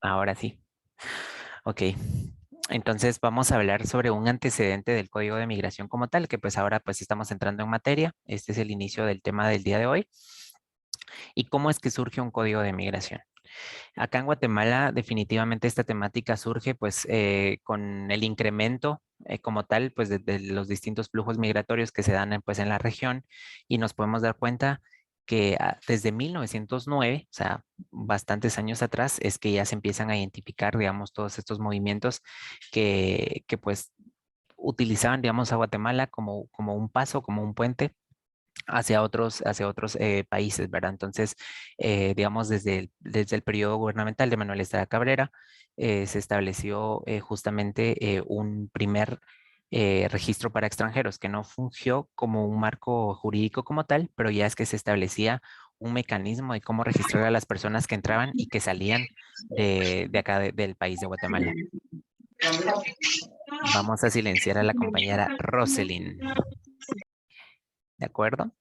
Ahora sí. Ok. Entonces vamos a hablar sobre un antecedente del Código de Migración como tal, que pues ahora pues estamos entrando en materia. Este es el inicio del tema del día de hoy. ¿Y cómo es que surge un Código de Migración? Acá en Guatemala definitivamente esta temática surge pues con el incremento como tal pues de los distintos flujos migratorios que se dan pues en la región y nos podemos dar cuenta que desde 1909, o sea, bastantes años atrás, es que ya se empiezan a identificar, digamos, todos estos movimientos que pues utilizaban, digamos, a Guatemala como un paso, como un puente hacia otros países, ¿verdad? Entonces, digamos, desde el periodo gubernamental de Manuel Estrada Cabrera, se estableció justamente un primer registro para extranjeros que no fungió como un marco jurídico como tal, pero ya es que se establecía un mecanismo de cómo registrar a las personas que entraban y que salían de acá del país de Guatemala. Vamos a silenciar a la compañera Roselyn, ¿de acuerdo?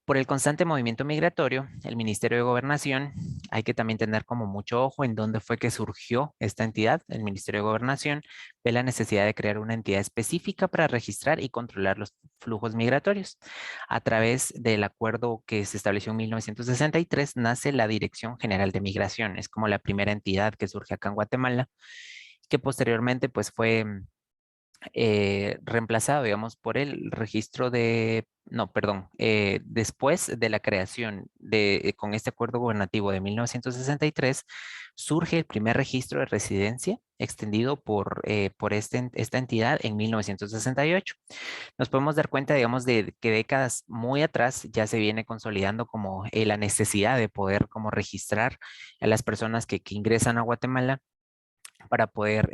Por el constante movimiento migratorio, el Ministerio de Gobernación, hay que también tener como mucho ojo en dónde fue que surgió esta entidad. El Ministerio de Gobernación ve la necesidad de crear una entidad específica para registrar y controlar los flujos migratorios. A través del acuerdo que se estableció en 1963, nace la Dirección General de Migración. Es como la primera entidad que surge acá en Guatemala, que posteriormente pues fue reemplazado, digamos, por el registro no, perdón, después de la creación con este acuerdo gubernativo de 1963, surge el primer registro de residencia extendido por esta entidad en 1968. Nos podemos dar cuenta, digamos, de que décadas muy atrás ya se viene consolidando como la necesidad de poder como registrar a las personas que ingresan a Guatemala para poder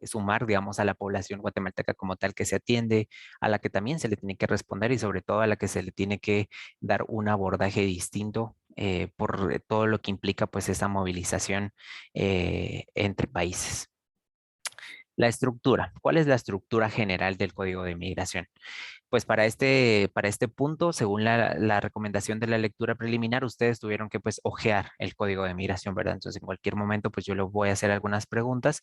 sumar, digamos, a la población guatemalteca como tal que se atiende, a la que también se le tiene que responder y sobre todo a la que se le tiene que dar un abordaje distinto por todo lo que implica pues esa movilización entre países. La estructura. ¿Cuál es la estructura general del Código de Migración? Pues para este punto, según la recomendación de la lectura preliminar, ustedes tuvieron que pues ojear el código de migración, ¿verdad? Entonces, en cualquier momento, pues yo les voy a hacer algunas preguntas,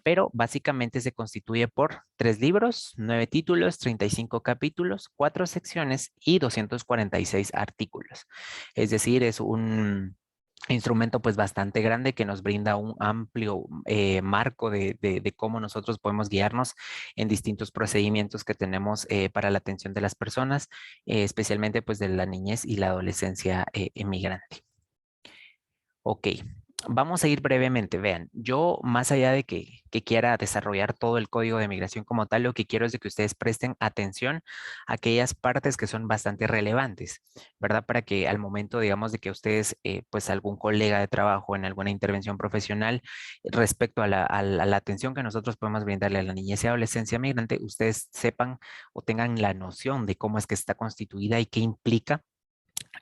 pero básicamente se constituye por 3 libros, 9 títulos, 35 capítulos, 4 secciones y 246 artículos. Es decir, es un instrumento pues bastante grande que nos brinda un amplio marco de cómo nosotros podemos guiarnos en distintos procedimientos que tenemos para la atención de las personas, especialmente pues de la niñez y la adolescencia inmigrante. Ok, vamos a ir brevemente. Vean, yo más allá de que quiera desarrollar todo el código de migración como tal, lo que quiero es de que ustedes presten atención a aquellas partes que son bastante relevantes, ¿verdad? Para que al momento, digamos, de que ustedes, pues algún colega de trabajo en alguna intervención profesional respecto a la atención que nosotros podemos brindarle a la niñez y adolescencia migrante, ustedes sepan o tengan la noción de cómo es que está constituida y qué implica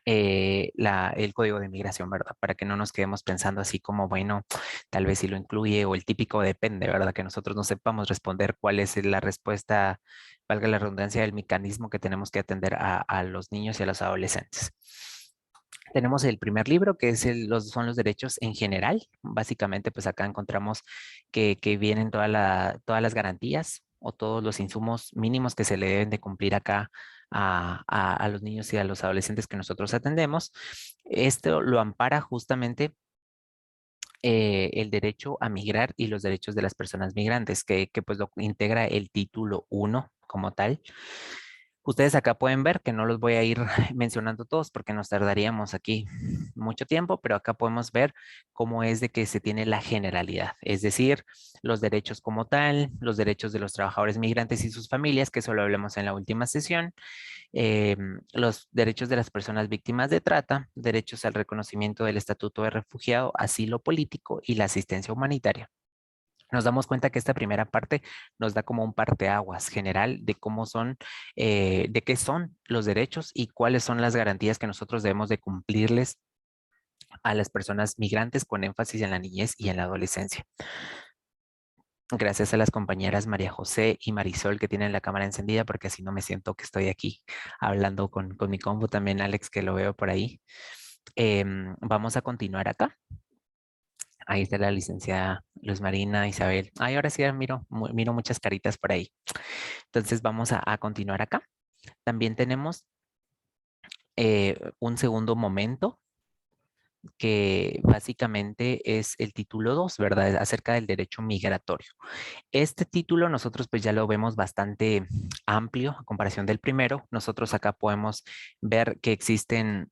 el código de migración, ¿verdad? Para que no nos quedemos pensando así como, bueno, tal vez si lo incluye o el típico depende, ¿verdad? Que nosotros no sepamos responder cuál es la respuesta, valga la redundancia, del mecanismo que tenemos que atender a los niños y a los adolescentes. Tenemos el primer libro, que es son los derechos en general. Básicamente, pues acá encontramos que vienen todas las garantías o todos los insumos mínimos que se le deben de cumplir acá a los niños y a los adolescentes que nosotros atendemos. Esto lo ampara justamente el derecho a migrar y los derechos de las personas migrantes, que pues lo integra el título 1 como tal. Ustedes acá pueden ver que no los voy a ir mencionando todos porque nos tardaríamos aquí mucho tiempo, pero acá podemos ver cómo es de que se tiene la generalidad, es decir, los derechos como tal, los derechos de los trabajadores migrantes y sus familias, que eso lo hablamos en la última sesión, los derechos de las personas víctimas de trata, derechos al reconocimiento del estatuto de refugiado, asilo político y la asistencia humanitaria. Nos damos cuenta que esta primera parte nos da como un parteaguas general de cómo son, de qué son los derechos y cuáles son las garantías que nosotros debemos de cumplirles a las personas migrantes con énfasis en la niñez y en la adolescencia. Gracias a las compañeras María José y Marisol que tienen la cámara encendida porque así no me siento que estoy aquí hablando con mi combo. También Alex que lo veo por ahí. Vamos a continuar acá. Ahí está la licenciada Luz Marina, Isabel. Ay, ahora sí miro muchas caritas por ahí. Entonces vamos a continuar acá. También tenemos un segundo momento que básicamente es el título 2, ¿verdad? Acerca del derecho migratorio. Este título nosotros pues ya lo vemos bastante amplio a comparación del primero. Nosotros acá podemos ver que existen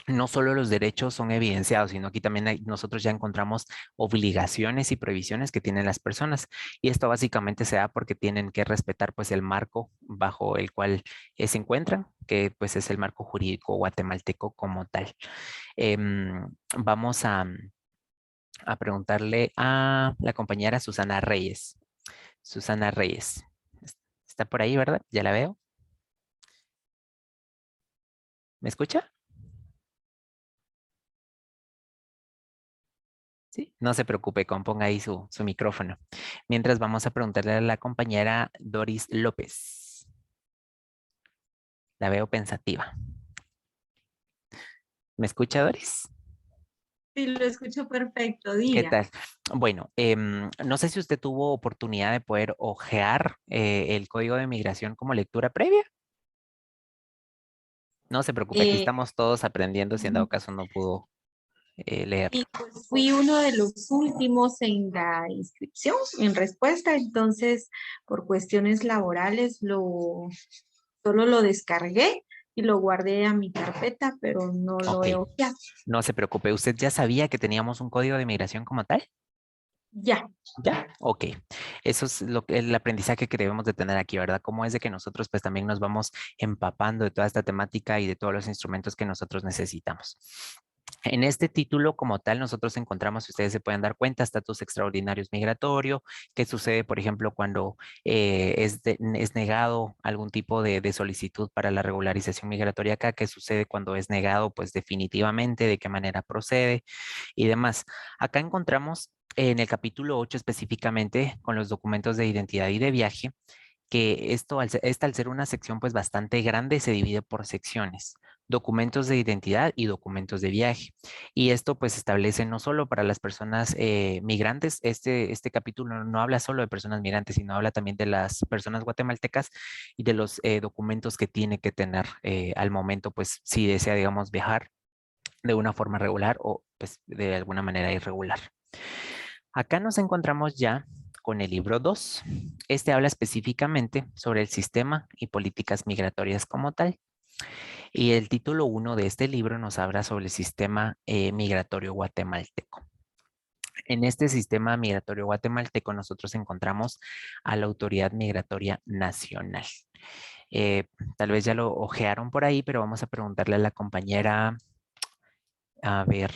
no solo los derechos son evidenciados, sino aquí también nosotros ya encontramos obligaciones y prohibiciones que tienen las personas. Y esto básicamente se da porque tienen que respetar pues el marco bajo el cual se encuentran, que pues es el marco jurídico guatemalteco como tal. Vamos a preguntarle a la compañera Susana Reyes. Susana Reyes. Está por ahí, ¿verdad? Ya la veo. ¿Me escucha? Sí, no se preocupe, componga ahí su micrófono. Mientras vamos a preguntarle a la compañera Doris López. La veo pensativa. ¿Me escucha, Doris? Sí, lo escucho perfecto, ¿Qué diga. tal? Bueno, no sé si usted tuvo oportunidad de poder hojear el código de migración como lectura previa. No se preocupe, aquí Eh, estamos todos aprendiendo si en dado caso no pudo leerlo. y pues fui uno de los últimos en la inscripción, en respuesta, entonces por cuestiones laborales solo lo descargué y lo guardé a mi carpeta, pero no lo Ok, he ojeado. no se preocupe. ¿Usted ya sabía que teníamos un código de migración como tal? Ya. Ya, ok. Eso es el aprendizaje que debemos de tener aquí, ¿verdad? Cómo es de que nosotros pues también nos vamos empapando de toda esta temática y de todos los instrumentos que nosotros necesitamos. En este título como tal, nosotros encontramos, si ustedes se pueden dar cuenta, estatus extraordinarios migratorio, qué sucede, por ejemplo, cuando es negado algún tipo de solicitud para la regularización migratoria acá, qué sucede cuando es negado, pues definitivamente, de qué manera procede y demás. Acá encontramos en el capítulo 8 específicamente con los documentos de identidad y de viaje, que esta al ser una sección pues bastante grande se divide por secciones, documentos de identidad y documentos de viaje. Y esto pues establece no solo para las personas migrantes, este capítulo no habla solo de personas migrantes, sino habla también de las personas guatemaltecas y de los documentos que tiene que tener al momento pues si desea digamos viajar de una forma regular o pues de alguna manera irregular. Acá nos encontramos ya con el libro 2. Este habla específicamente sobre el sistema y políticas migratorias como tal. Y el título 1 de este libro nos habla sobre el sistema migratorio guatemalteco. En este sistema migratorio guatemalteco nosotros encontramos a la Autoridad Migratoria Nacional. Eh, Tal vez ya lo ojearon por ahí, pero vamos a preguntarle a la compañera, a ver,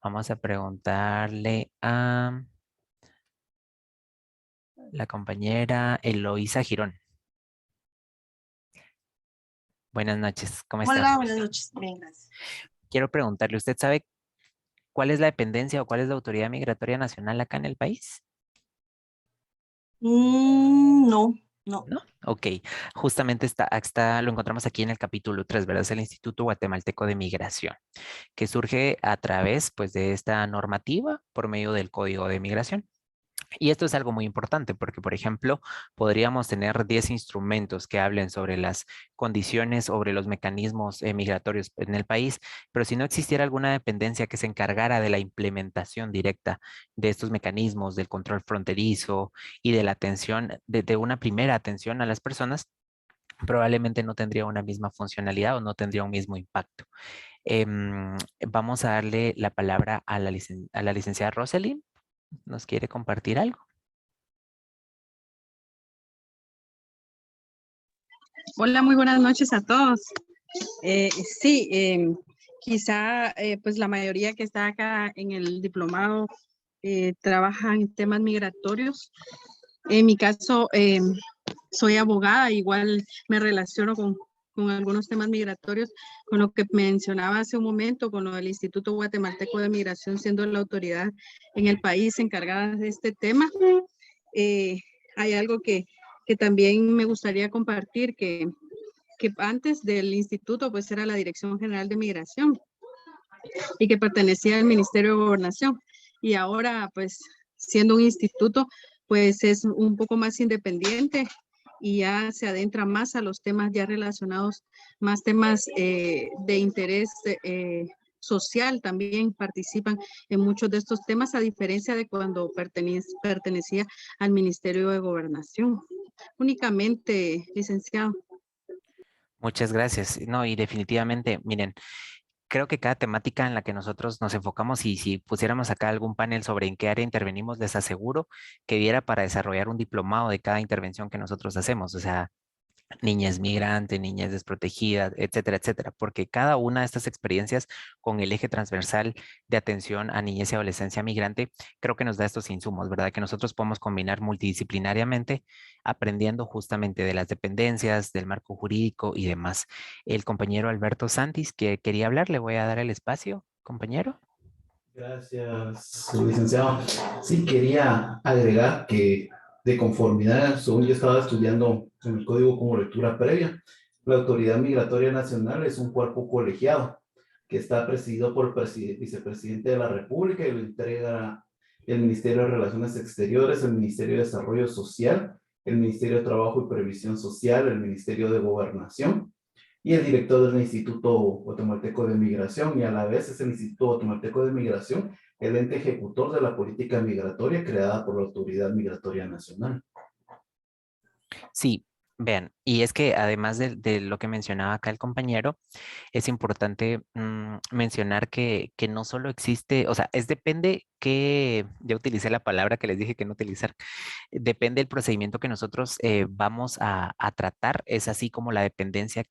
vamos a preguntarle a la compañera Eloísa Girón. Buenas noches, ¿cómo está? Hola, buenas noches. Bien, gracias. Quiero preguntarle, ¿usted sabe cuál es la dependencia o cuál es la autoridad migratoria nacional acá en el país? No, no. ¿No? Ok, justamente lo encontramos aquí en el capítulo 3, ¿verdad? Es el Instituto Guatemalteco de Migración, que surge a través, pues, de esta normativa por medio del Código de Migración. Y esto es algo muy importante porque, por ejemplo, podríamos tener 10 instrumentos que hablen sobre las condiciones, sobre los mecanismos migratorios en el país, pero si no existiera alguna dependencia que se encargara de la implementación directa de estos mecanismos, del control fronterizo y de la atención, de una primera atención a las personas, probablemente no tendría una misma funcionalidad o no tendría un mismo impacto. Vamos a darle la palabra a a la licenciada Rosalind. ¿Nos quiere compartir algo? Hola, muy buenas noches a todos. Sí, quizá pues la mayoría que está acá en el diplomado trabaja en temas migratorios. En mi caso, soy abogada, igual me relaciono con algunos temas migratorios, con lo que mencionaba hace un momento, con lo del Instituto Guatemalteco de Migración, siendo la autoridad en el país encargada de este tema. Hay algo que también me gustaría compartir, que antes del instituto pues era la Dirección General de Migración. y que pertenecía al Ministerio de Gobernación. Y ahora, pues, siendo un instituto, pues es un poco más independiente y ya se adentra más a los temas ya relacionados, más temas de interés social también participan en muchos de estos temas, a diferencia de cuando pertenecía al Ministerio de Gobernación. Únicamente, licenciado. Muchas gracias. No, y definitivamente, miren, creo que cada temática en la que nosotros nos enfocamos y si pusiéramos acá algún panel sobre en qué área intervenimos, les aseguro que diera para desarrollar un diplomado de cada intervención que nosotros hacemos. O sea, niñez migrante, niñez desprotegida, etcétera, etcétera, porque cada una de estas experiencias con el eje transversal de atención a niñez y adolescencia migrante, creo que nos da estos insumos, ¿verdad? Que nosotros podemos combinar multidisciplinariamente, aprendiendo justamente de las dependencias, del marco jurídico y demás. El compañero Alberto Santis, que quería hablar, le voy a dar el espacio, compañero. Gracias, licenciado. Sí, quería agregar que de conformidad, según yo estaba estudiando en el código como lectura previa, la Autoridad Migratoria Nacional es un cuerpo colegiado que está presidido por el vicepresidente de la República y lo entrega el Ministerio de Relaciones Exteriores, el Ministerio de Desarrollo Social, el Ministerio de Trabajo y Previsión Social, el Ministerio de Gobernación y el director del Instituto Guatemalteco de Migración, y a la vez es el Instituto Guatemalteco de Migración el ente ejecutor de la política migratoria creada por la Autoridad Migratoria Nacional. Sí, vean, y es que además de lo que mencionaba acá el compañero, es importante mencionar que no solo existe, o sea, depende que, ya utilicé la palabra que les dije que no utilizar, depende del procedimiento que nosotros vamos a tratar, es así como la dependencia,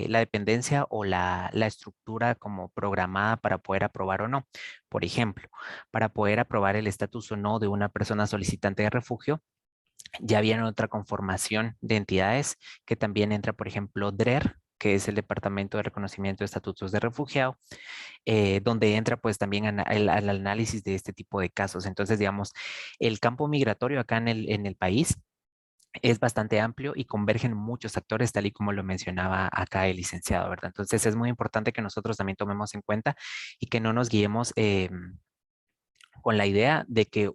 la dependencia o la estructura como programada para poder aprobar o no. Por ejemplo, para poder aprobar el estatus o no de una persona solicitante de refugio, ya viene otra conformación de entidades que también entra, por ejemplo, DRER, que es el Departamento de Reconocimiento de Estatutos de Refugiado, donde entra pues también al análisis de este tipo de casos. Entonces, digamos, el campo migratorio acá en el país es bastante amplio y convergen muchos actores, tal y como lo mencionaba acá el licenciado, ¿verdad? Entonces, es muy importante que nosotros también tomemos en cuenta y que no nos guiemos con la idea de que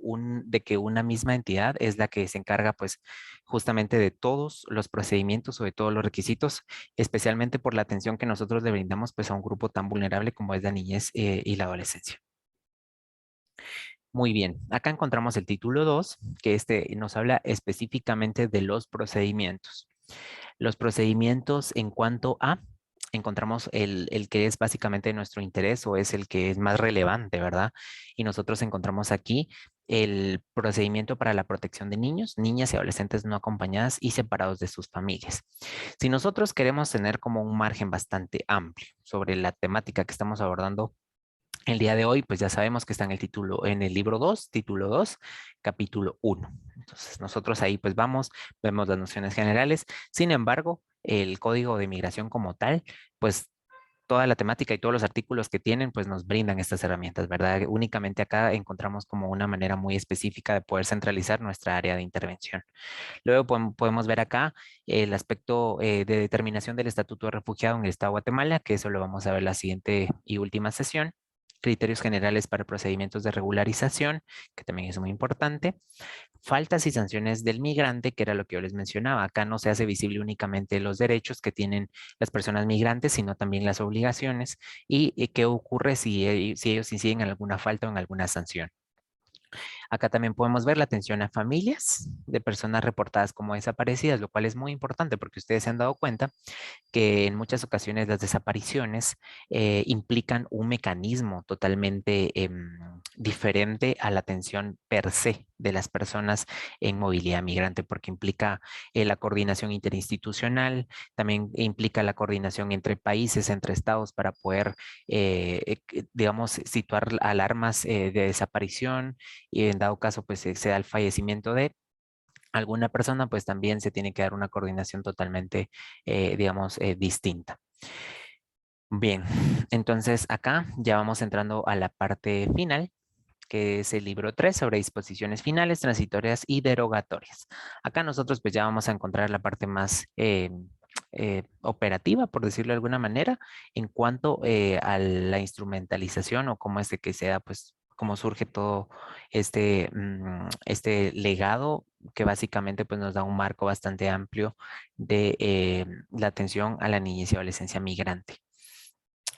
una misma entidad es la que se encarga pues justamente de todos los procedimientos o de todos los requisitos, especialmente por la atención que nosotros le brindamos pues a un grupo tan vulnerable como es la niñez y la adolescencia. Muy bien, acá encontramos el título 2, que nos habla específicamente de los procedimientos. Los procedimientos en cuanto a, encontramos el que es básicamente de nuestro interés o es el que es más relevante, ¿verdad? Y nosotros encontramos aquí el procedimiento para la protección de niños, niñas y adolescentes no acompañadas y separados de sus familias. Si nosotros queremos tener como un margen bastante amplio sobre la temática que estamos abordando el día de hoy, pues ya sabemos que está en el título, en el libro 2, título 2, capítulo 1. Entonces, nosotros ahí pues vemos las nociones generales. Sin embargo, el código de migración como tal, pues toda la temática y todos los artículos que tienen, pues nos brindan estas herramientas, ¿verdad? Únicamente acá encontramos como una manera muy específica de poder centralizar nuestra área de intervención. Luego podemos ver acá el aspecto de determinación del estatuto de refugiado en el Estado de Guatemala, que eso lo vamos a ver la siguiente y última sesión. Criterios generales para procedimientos de regularización, que también es muy importante. Faltas y sanciones del migrante, que era lo que yo les mencionaba. Acá no se hace visible únicamente los derechos que tienen las personas migrantes, sino también las obligaciones y qué ocurre si ellos inciden en alguna falta o en alguna sanción. Acá también podemos ver la atención a familias de personas reportadas como desaparecidas, lo cual es muy importante porque ustedes se han dado cuenta que en muchas ocasiones las desapariciones implican un mecanismo totalmente diferente a la atención per se de las personas en movilidad migrante, porque implica la coordinación interinstitucional, también implica la coordinación entre países, entre estados, para poder, digamos, situar alarmas de desaparición y en dado caso, pues se da el fallecimiento de alguna persona, pues también se tiene que dar una coordinación totalmente, digamos, distinta. Bien, entonces acá ya vamos entrando a la parte final, que es el libro 3 sobre disposiciones finales, transitorias y derogatorias. Acá nosotros pues ya vamos a encontrar la parte más operativa, por decirlo de alguna manera, en cuanto a la instrumentalización o cómo es de que sea, pues, cómo surge todo este legado que básicamente pues, nos da un marco bastante amplio de la atención a la niñez y adolescencia migrante.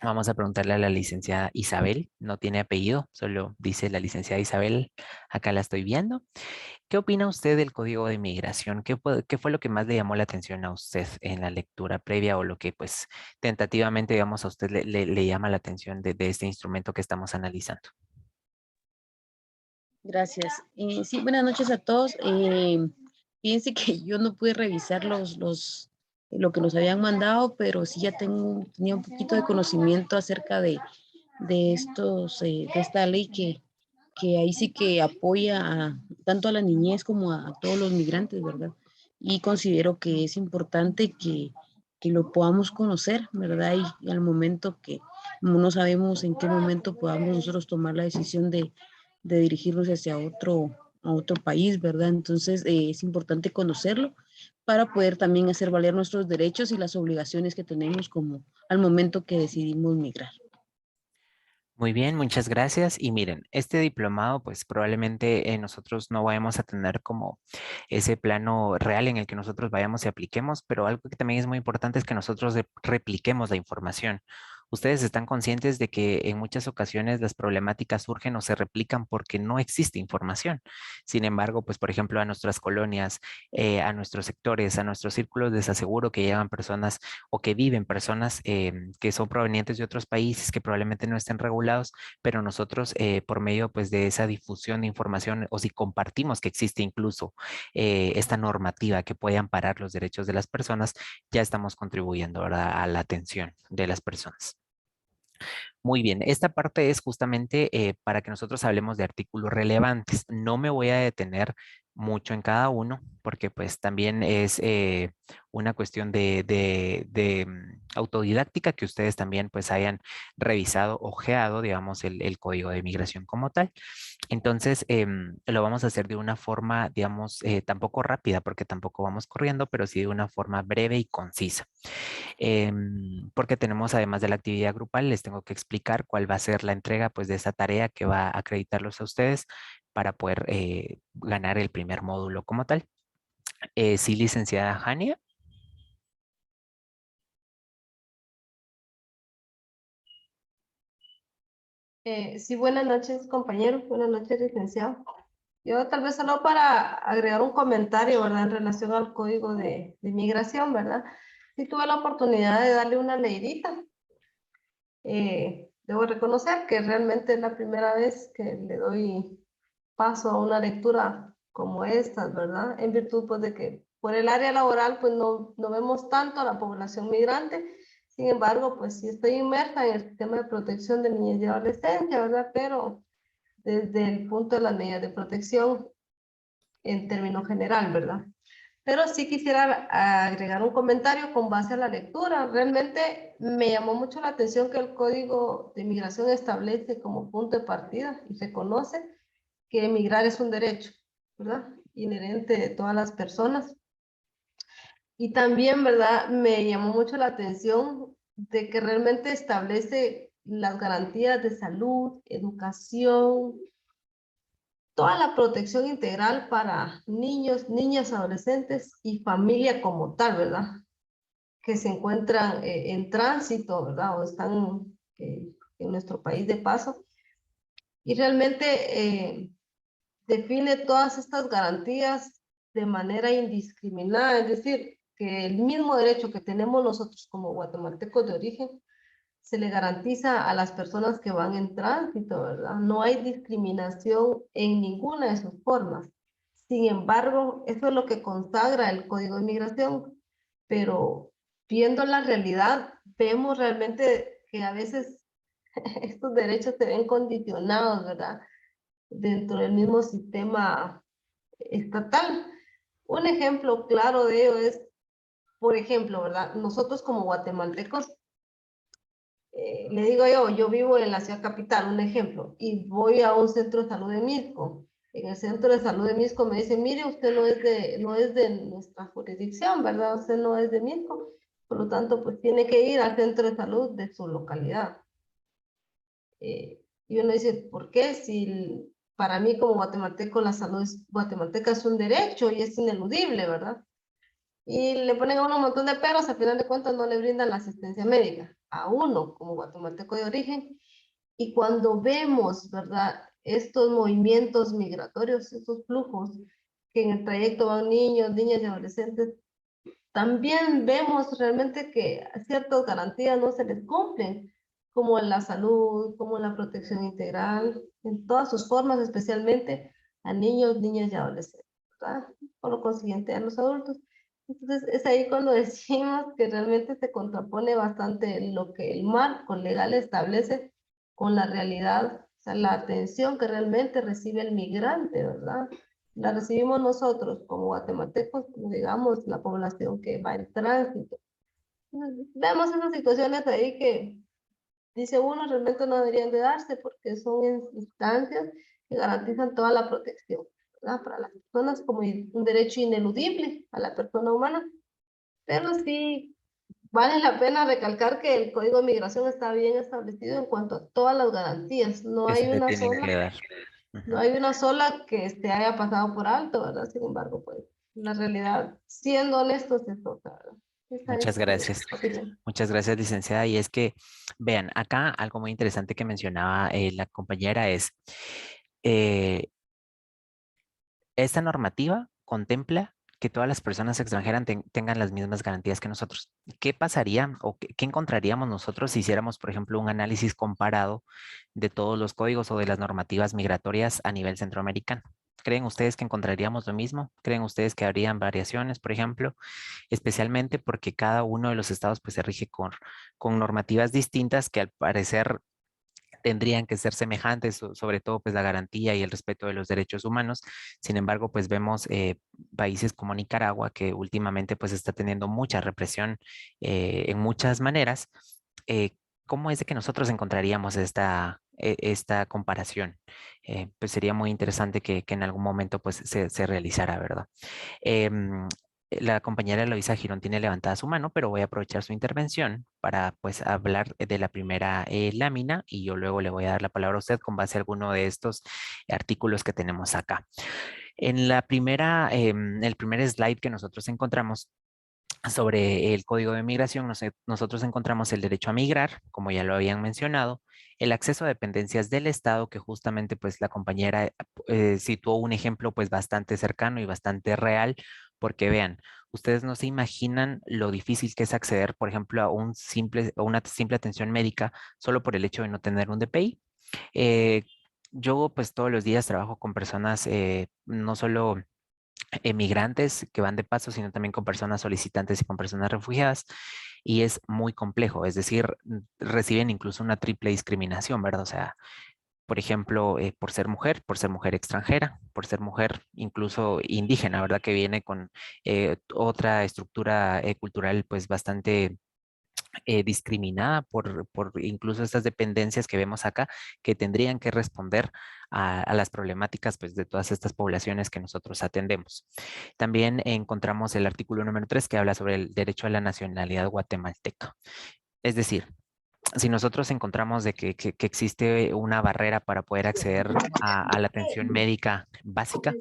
Vamos a preguntarle a la licenciada Isabel, no tiene apellido, solo dice la licenciada Isabel, acá la estoy viendo. ¿Qué opina usted del Código de Inmigración? ¿Qué fue lo que más le llamó la atención a usted en la lectura previa o lo que pues tentativamente, digamos, a usted le llama la atención de este instrumento que estamos analizando? Gracias. Sí, buenas noches a todos. Fíjense que yo no pude revisar lo que nos habían mandado, pero sí ya tenía un poquito de conocimiento acerca de de esta ley que ahí sí que apoya tanto a la niñez como a todos los migrantes, ¿verdad? Y considero que es importante que lo podamos conocer, ¿verdad? Y al momento que no sabemos en qué momento podamos nosotros tomar la decisión de dirigirnos hacia a otro país, ¿verdad? Entonces es importante conocerlo para poder también hacer valer nuestros derechos y las obligaciones que tenemos como al momento que decidimos migrar. Muy bien, muchas gracias. Y miren, este diplomado, pues probablemente nosotros no vayamos a tener como ese plano real en el que nosotros vayamos y apliquemos, pero algo que también es muy importante es que nosotros repliquemos la información. Ustedes están conscientes de que en muchas ocasiones las problemáticas surgen o se replican porque no existe información. Sin embargo, pues por ejemplo a nuestras colonias, a nuestros sectores, a nuestros círculos de desaseguro que llegan personas o que viven personas que son provenientes de otros países que probablemente no estén regulados, pero nosotros por medio pues de esa difusión de información o si compartimos que existe incluso esta normativa que puede amparar los derechos de las personas, ya estamos contribuyendo, ¿verdad?, a la atención de las personas. Muy bien, esta parte es justamente para que nosotros hablemos de artículos relevantes. No me voy a detener mucho en cada uno, porque pues también es una cuestión de autodidáctica que ustedes también pues hayan revisado, ojeado, digamos, el código de migración como tal. Entonces, lo vamos a hacer de una forma, digamos, tampoco rápida, porque tampoco vamos corriendo, pero sí de una forma breve y concisa. Porque tenemos, además de la actividad grupal, les tengo que explicar cuál va a ser la entrega, pues, de esa tarea que va a acreditarlos a ustedes para poder ganar el primer módulo como tal. Sí, licenciada Jania. Sí, buenas noches, compañeros. Buenas noches, licenciado. Yo tal vez solo para agregar un comentario, ¿verdad? En relación al código de migración, ¿verdad? Sí tuve la oportunidad de darle una leidita. Debo reconocer que realmente es la primera vez que le doy paso a una lectura como esta, ¿verdad? En virtud pues de que por el área laboral pues no vemos tanto a la población migrante. Sin embargo, pues sí estoy inmersa en el sistema de protección de niñez y adolescencia, ¿verdad? Pero desde el punto de las medidas de protección en términos general, ¿verdad? Pero sí quisiera agregar un comentario con base a la lectura. Realmente me llamó mucho la atención que el Código de Migración establece como punto de partida y reconoce que emigrar es un derecho, ¿verdad? Inherente de todas las personas. Y también, ¿verdad? Me llamó mucho la atención de que realmente establece las garantías de salud, educación, toda la protección integral para niños, niñas, adolescentes y familia como tal, ¿verdad? Que se encuentran en tránsito, ¿verdad? O están en nuestro país de paso. Y realmente define todas estas garantías de manera indiscriminada, es decir, que el mismo derecho que tenemos nosotros como guatemaltecos de origen se le garantiza a las personas que van en tránsito, ¿verdad? No hay discriminación en ninguna de sus formas. Sin embargo, eso es lo que consagra el Código de Migración, pero viendo la realidad, vemos realmente que a veces estos derechos se ven condicionados, ¿verdad? Dentro del mismo sistema estatal. Un ejemplo claro de ello es, por ejemplo, ¿verdad? Nosotros como guatemaltecos, le digo yo vivo en la ciudad capital, un ejemplo, y voy a un centro de salud de Misco. En el centro de salud de Misco me dicen, mire, usted no es de nuestra jurisdicción, ¿verdad? Usted no es de Misco. Por lo tanto, pues tiene que ir al centro de salud de su localidad. Y uno dice, ¿por qué? Si para mí como guatemalteco la salud guatemalteca es un derecho y es ineludible, ¿verdad? Y le ponen a uno un montón de peros, al final de cuentas no le brindan la asistencia médica a uno como guatemalteco de origen. Y cuando vemos, ¿verdad? Estos movimientos migratorios, estos flujos, que en el trayecto van niños, niñas y adolescentes, también vemos realmente que ciertas garantías no se les cumplen, como en la salud, como en la protección integral, en todas sus formas, especialmente a niños, niñas y adolescentes, ¿verdad? Por lo consiguiente a los adultos. Entonces es ahí cuando decimos que realmente se contrapone bastante lo que el marco legal establece con la realidad, o sea, la atención que realmente recibe el migrante, ¿verdad? La recibimos nosotros como guatemaltecos, como digamos, la población que va en tránsito. Vemos esas situaciones ahí que dice uno realmente no deberían de darse porque son instancias que garantizan toda la protección, ¿verdad? Para las personas como un derecho ineludible a la persona humana. Pero sí vale la pena recalcar que el Código de Migración está bien establecido en cuanto a todas las garantías. No Que se hay le una tienen sola que dar. no Ujú. hay una sola que se haya pasado por alto, ¿verdad? Sin embargo, pues la realidad, siendo honestos, es otra, ¿verdad? Esa Muchas es mi gracias. opinión. Muchas gracias, licenciada. Y es que, vean, acá algo muy interesante que mencionaba la compañera es, eh, esta normativa contempla que todas las personas extranjeras tengan las mismas garantías que nosotros. ¿Qué pasaría o qué encontraríamos nosotros si hiciéramos, por ejemplo, un análisis comparado de todos los códigos o de las normativas migratorias a nivel centroamericano? ¿Creen ustedes que encontraríamos lo mismo? ¿Creen ustedes que habrían variaciones, por ejemplo? Especialmente porque cada uno de los estados pues se rige con normativas distintas que al parecer tendrían que ser semejantes, sobre todo pues la garantía y el respeto de los derechos humanos. Sin embargo, pues vemos países como Nicaragua que últimamente pues está teniendo mucha represión en muchas maneras. Eh, ¿Cómo es de que nosotros encontraríamos esta comparación? Pues sería muy interesante que en algún momento pues se realizara, ¿verdad? Em, la compañera Eloisa Girón tiene levantada su mano, pero voy a aprovechar su intervención para pues hablar de la primera lámina y yo luego le voy a dar la palabra a usted con base a alguno de estos artículos que tenemos acá. En la primera, el primer slide que nosotros encontramos sobre el Código de Migración, nosotros encontramos el derecho a migrar, como ya lo habían mencionado, el acceso a dependencias del Estado, que justamente pues la compañera situó un ejemplo pues bastante cercano y bastante real, porque vean, ustedes no se imaginan lo difícil que es acceder, por ejemplo, a una simple atención médica solo por el hecho de no tener un DPI. Eh, yo pues todos los días trabajo con personas, no solo emigrantes que van de paso, sino también con personas solicitantes y con personas refugiadas. Y es muy complejo, es decir, reciben incluso una triple discriminación, ¿verdad? O sea, por ejemplo, por ser mujer extranjera, por ser mujer incluso indígena, ¿verdad? Que viene con otra estructura cultural pues bastante discriminada por incluso estas dependencias que vemos acá, que tendrían que responder a las problemáticas pues, de todas estas poblaciones que nosotros atendemos. También encontramos el artículo número 3 que habla sobre el derecho a la nacionalidad guatemalteca. Es decir, si nosotros encontramos de que existe una barrera para poder acceder a la atención médica básica,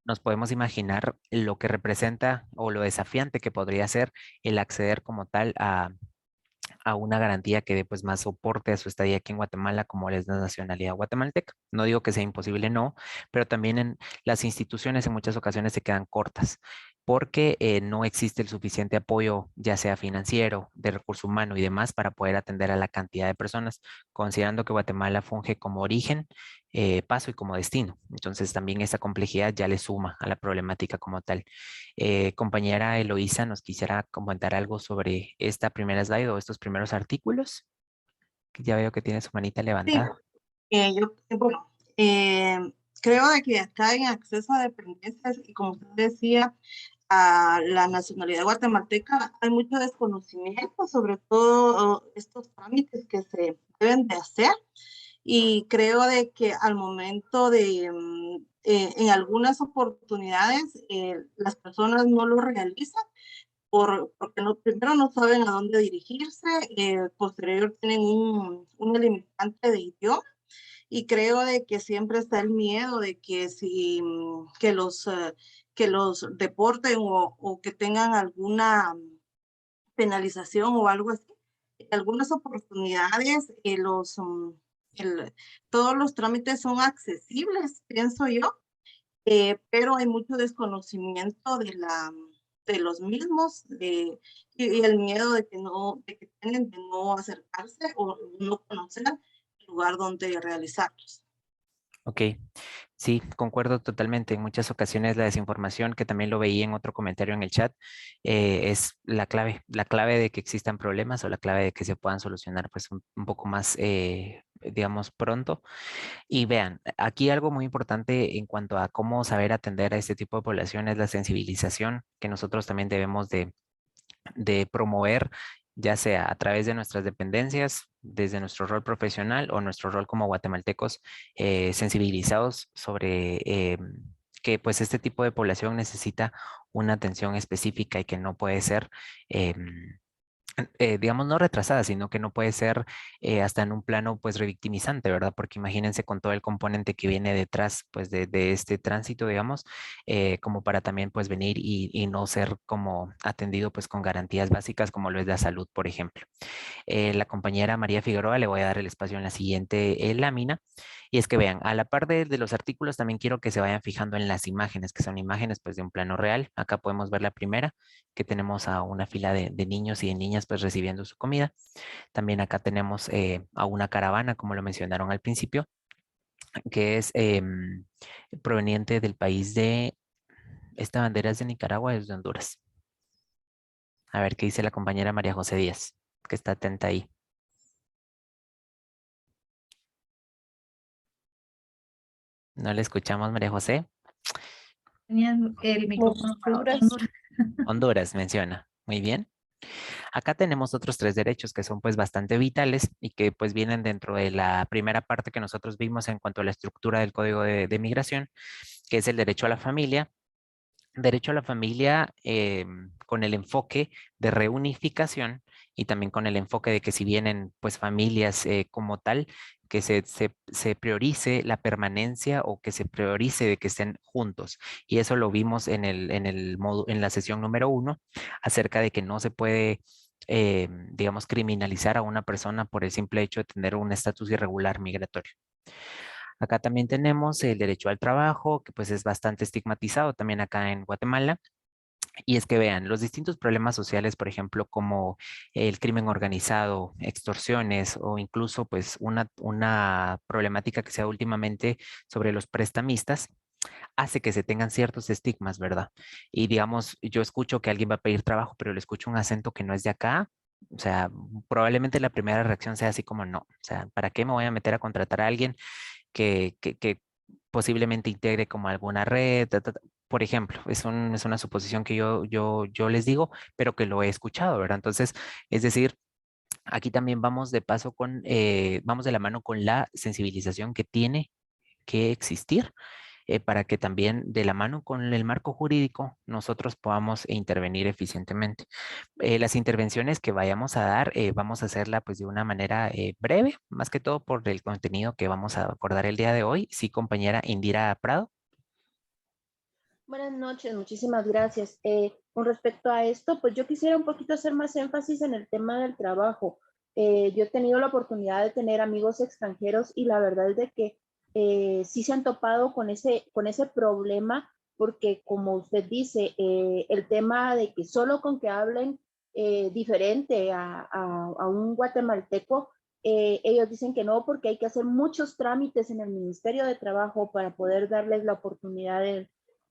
nos podemos imaginar lo que representa o lo desafiante que podría ser el acceder como tal a una garantía que dé pues más soporte a su estadía aquí en Guatemala como es la nacionalidad guatemalteca. No digo que sea imposible, no, pero también en las instituciones en muchas ocasiones se quedan cortas porque no existe el suficiente apoyo, ya sea financiero, de recurso humano y demás, para poder atender a la cantidad de personas, considerando que Guatemala funge como origen, paso y como destino. Entonces también esa complejidad ya le suma a la problemática como tal. Compañera Eloísa, ¿nos quisiera comentar algo sobre esta primera slide o estos primeros artículos? Que ya veo que tiene su manita Sí, levantada. bueno, creo de que acá en acceso a dependencias y como usted decía, a la nacionalidad guatemalteca hay mucho desconocimiento sobre todo estos trámites que se deben de hacer y creo de que al momento de, en algunas oportunidades las personas no lo realizan porque no, primero no saben a dónde dirigirse, posterior tienen un limitante de idioma, y creo de que siempre está el miedo de que si que los deporten o que tengan alguna penalización o algo así. En algunas oportunidades todos los trámites son accesibles, pienso yo, pero hay mucho desconocimiento de los mismos y el miedo de que tienen de no acercarse o no conocer el lugar donde realizarlos. Ok, sí, concuerdo totalmente. En muchas ocasiones la desinformación, que también lo veía en otro comentario en el chat, es la clave de que existan problemas o la clave de que se puedan solucionar pues un poco más, digamos, pronto. Y vean, aquí algo muy importante en cuanto a cómo saber atender a este tipo de población es la sensibilización que nosotros también debemos de promover, ya sea a través de nuestras dependencias, desde nuestro rol profesional o nuestro rol como guatemaltecos, sensibilizados sobre que pues este tipo de población necesita una atención específica y que no puede ser digamos, no retrasada, sino que no puede ser hasta en un plano, pues, revictimizante, ¿verdad? Porque imagínense con todo el componente que viene detrás, pues, de este tránsito, digamos, como para también, pues, venir y no ser como atendido, pues, con garantías básicas como lo es la salud, por ejemplo. La compañera María Figueroa le voy a dar el espacio en la siguiente lámina. Y es que vean, a la par de los artículos, también quiero que se vayan fijando en las imágenes, que son imágenes pues de un plano real. Acá podemos ver la primera, que tenemos a una fila de niños y de niñas pues recibiendo su comida. También acá tenemos a una caravana, como lo mencionaron al principio, que es proveniente del país de, esta bandera es de Nicaragua, es de Honduras. A ver qué dice la compañera María José Díaz, que está atenta ahí. No le escuchamos, María José. Tenían el micrófono apagado. Honduras. Honduras menciona. Muy bien. Acá tenemos otros tres derechos que son pues bastante vitales y que pues vienen dentro de la primera parte que nosotros vimos en cuanto a la estructura del Código de Migración, que es el derecho a la familia. Derecho a la familia con el enfoque de reunificación y también con el enfoque de que si vienen pues familias como tal, que se priorice la permanencia o que se priorice de que estén juntos. Y eso lo vimos en la sesión número 1 acerca de que no se puede, digamos, criminalizar a una persona por el simple hecho de tener un estatus irregular migratorio. Acá también tenemos el derecho al trabajo, que pues es bastante estigmatizado también acá en Guatemala. Y es que vean, los distintos problemas sociales, por ejemplo, como el crimen organizado, extorsiones o incluso pues una problemática que se da últimamente sobre los prestamistas, hace que se tengan ciertos estigmas, ¿verdad? Y digamos, yo escucho que alguien va a pedir trabajo, pero le escucho un acento que no es de acá. O sea, probablemente la primera reacción sea así como no. O sea, ¿para qué me voy a meter a contratar a alguien que posiblemente integre como alguna red? Por ejemplo, es una suposición que yo les digo, pero que lo he escuchado, ¿verdad? Entonces, es decir, aquí también vamos de paso vamos de la mano con la sensibilización que tiene que existir para que también de la mano con el marco jurídico nosotros podamos intervenir eficientemente. Las intervenciones que vayamos a dar, vamos a hacerla pues de una manera breve, más que todo por el contenido que vamos a acordar el día de hoy. Sí, compañera Indira Prado. Buenas noches, muchísimas gracias. Con respecto a esto, pues yo quisiera un poquito hacer más énfasis en el tema del trabajo. Yo he tenido la oportunidad de tener amigos extranjeros y la verdad es de que sí se han topado con ese problema porque como usted dice, el tema de que solo con que hablen diferente a un guatemalteco, ellos dicen que no porque hay que hacer muchos trámites en el Ministerio de Trabajo para poder darles la oportunidad de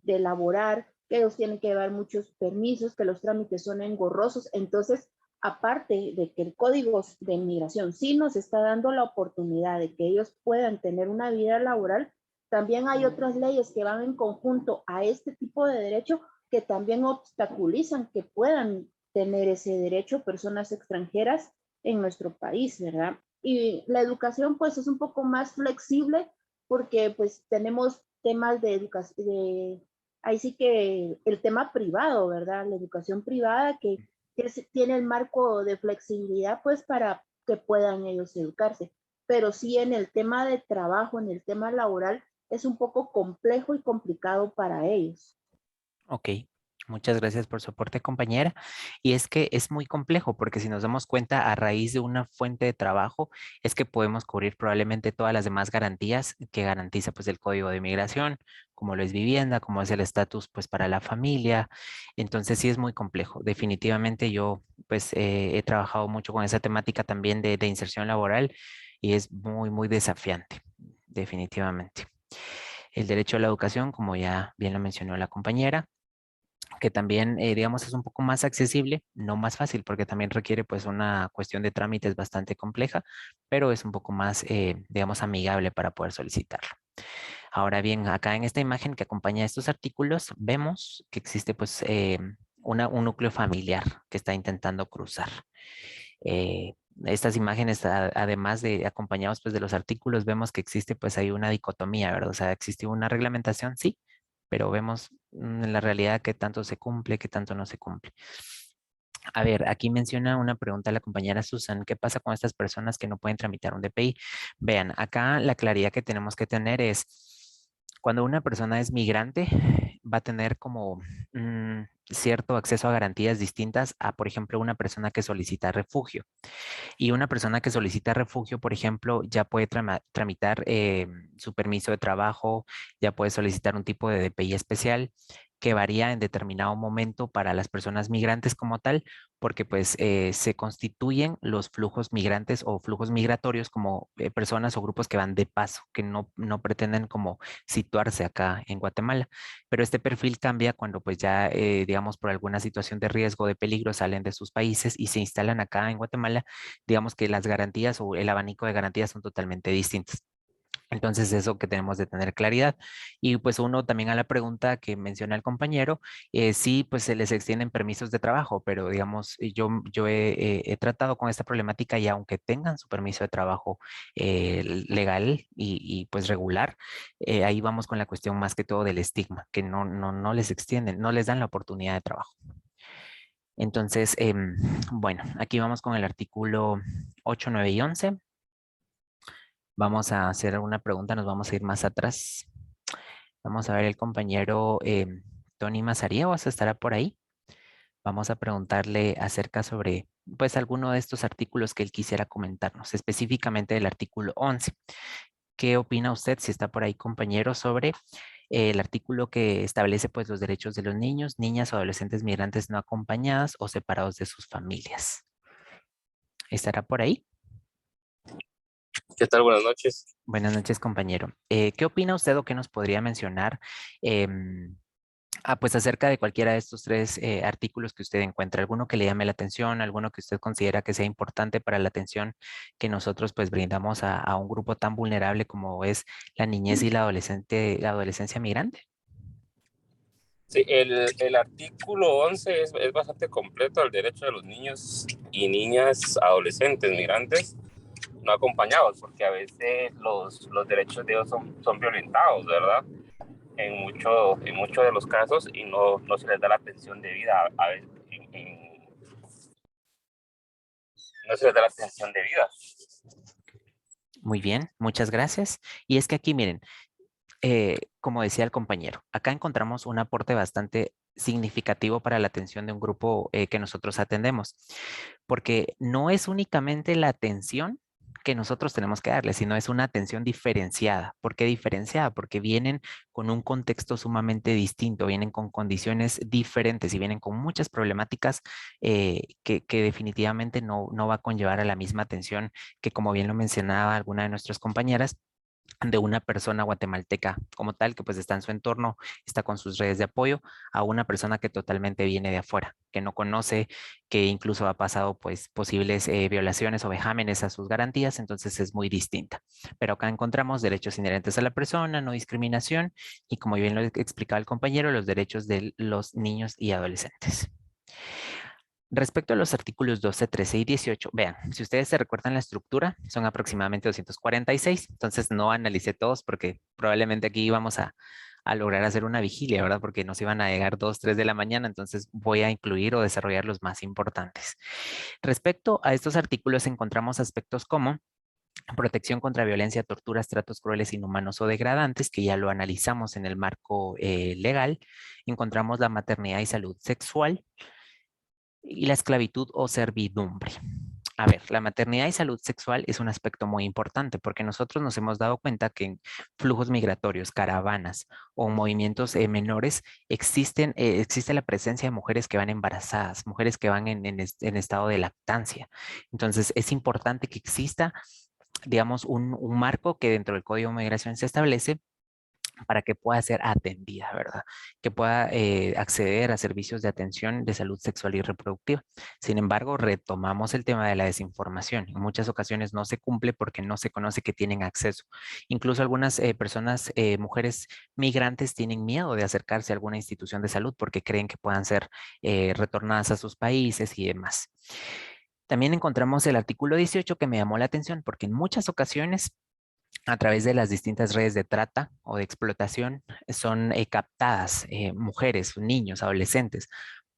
elaborar, que ellos tienen que llevar muchos permisos, que los trámites son engorrosos. Entonces, aparte de que el Código de Migración sí nos está dando la oportunidad de que ellos puedan tener una vida laboral, también hay otras leyes que van en conjunto a este tipo de derecho que también obstaculizan que puedan tener ese derecho personas extranjeras en nuestro país, ¿verdad? Y la educación pues es un poco más flexible porque pues tenemos temas de educación, ahí sí que el tema privado, ¿verdad? La educación privada que tiene el marco de flexibilidad pues para que puedan ellos educarse. Pero sí en el tema de trabajo, en el tema laboral, es un poco complejo y complicado para ellos. Ok, muchas gracias por su aporte, compañera. Y es que es muy complejo porque si nos damos cuenta a raíz de una fuente de trabajo es que podemos cubrir probablemente todas las demás garantías que garantiza pues el Código de Migración, como lo es vivienda, como es el estatus pues para la familia. Entonces sí es muy complejo. Definitivamente yo pues he trabajado mucho con esa temática también de inserción laboral y es muy desafiante, definitivamente. El derecho a la educación, como ya bien lo mencionó la compañera, que también, digamos, es un poco más accesible, no más fácil, porque también requiere pues una cuestión de trámites bastante compleja, pero es un poco más, digamos, amigable para poder solicitarlo. Ahora bien, acá en esta imagen que acompaña estos artículos, vemos que existe pues un núcleo familiar que está intentando cruzar. Estas imágenes, además de acompañados pues de los artículos, vemos que existe pues ahí una dicotomía, ¿verdad? O sea, existe una reglamentación, sí, pero vemos en la realidad qué tanto se cumple, qué tanto no se cumple. A ver, aquí menciona una pregunta la compañera Susan, ¿qué pasa con estas personas que no pueden tramitar un DPI? Vean, acá la claridad que tenemos que tener es, cuando una persona es migrante, va a tener como cierto acceso a garantías distintas a, por ejemplo, una persona que solicita refugio. Y una persona que solicita refugio, por ejemplo, ya puede tramitar su permiso de trabajo, ya puede solicitar un tipo de DPI especial que varía en determinado momento para las personas migrantes como tal, porque pues se constituyen los flujos migrantes o flujos migratorios como personas o grupos que van de paso, que no pretenden como situarse acá en Guatemala. Pero este perfil cambia cuando pues ya, digamos, por alguna situación de riesgo, de peligro, salen de sus países y se instalan acá en Guatemala. Digamos que las garantías o el abanico de garantías son totalmente distintas. Entonces, eso que tenemos de tener claridad. Y pues uno también a la pregunta que menciona el compañero, sí, pues se les extienden permisos de trabajo, pero digamos, yo he tratado con esta problemática y aunque tengan su permiso de trabajo legal y pues regular, ahí vamos con la cuestión más que todo del estigma, que no les extienden, no les dan la oportunidad de trabajo. Entonces, bueno, aquí vamos con el artículo 8, 9 y 11. Vamos a hacer una pregunta, nos vamos a ir más atrás. Vamos a ver el compañero Tony Mazariegos, estará por ahí. Vamos a preguntarle acerca sobre, pues, alguno de estos artículos que él quisiera comentarnos, específicamente del artículo 11. ¿Qué opina usted, si está por ahí, compañero, sobre el artículo que establece, pues, los derechos de los niños, niñas o adolescentes migrantes no acompañadas o separados de sus familias? ¿Estará por ahí? ¿Qué tal? Buenas noches. Buenas noches, compañero. ¿Qué opina usted o qué nos podría mencionar pues acerca de cualquiera de estos tres artículos que usted encuentra? ¿Alguno que le llame la atención? ¿Alguno que usted considera que sea importante para la atención que nosotros pues brindamos a un grupo tan vulnerable como es la niñez y la adolescencia migrante? Sí, el artículo 11 es bastante completo, el derecho de los niños y niñas adolescentes migrantes no acompañados, porque a veces los derechos de ellos son violentados, ¿verdad? En muchos de los casos y no se les da la atención debida. A veces, no se les da la atención debida. Muy bien, muchas gracias. Y es que aquí, miren, como decía el compañero, acá encontramos un aporte bastante significativo para la atención de un grupo que nosotros atendemos, porque no es únicamente la atención que nosotros tenemos que darle, sino es una atención diferenciada. ¿Por qué diferenciada? Porque vienen con un contexto sumamente distinto, vienen con condiciones diferentes y vienen con muchas problemáticas que definitivamente no va a conllevar a la misma atención que, como bien lo mencionaba alguna de nuestras compañeras, de una persona guatemalteca como tal, que pues está en su entorno, está con sus redes de apoyo, a una persona que totalmente viene de afuera, que no conoce, que incluso ha pasado pues posibles violaciones o vejámenes a sus garantías, entonces es muy distinta. Pero acá encontramos derechos inherentes a la persona, no discriminación y, como bien lo explicaba el compañero, los derechos de los niños y adolescentes. Respecto a los artículos 12, 13 y 18, vean, si ustedes se recuerdan la estructura, son aproximadamente 246, entonces no analicé todos porque probablemente aquí vamos a a lograr hacer una vigilia, ¿verdad? Porque nos iban a llegar 2, 3 de la mañana, entonces voy a incluir o desarrollar los más importantes. Respecto a estos artículos encontramos aspectos como protección contra violencia, torturas, tratos crueles, inhumanos o degradantes, que ya lo analizamos en el marco legal. Encontramos la maternidad y salud sexual y la esclavitud o servidumbre. A ver, la maternidad y salud sexual es un aspecto muy importante porque nosotros nos hemos dado cuenta que en flujos migratorios, caravanas o movimientos menores existe la presencia de mujeres que van embarazadas, mujeres que van en estado de lactancia. Entonces, es importante que exista, digamos, un marco que dentro del Código de Migración se establece para que pueda ser atendida, ¿verdad? Que pueda acceder a servicios de atención de salud sexual y reproductiva. Sin embargo, retomamos el tema de la desinformación. En muchas ocasiones no se cumple porque no se conoce que tienen acceso. Incluso algunas personas, mujeres migrantes, tienen miedo de acercarse a alguna institución de salud porque creen que puedan ser retornadas a sus países y demás. También encontramos el artículo 18 que me llamó la atención porque en muchas ocasiones a través de las distintas redes de trata o de explotación son captadas mujeres, niños, adolescentes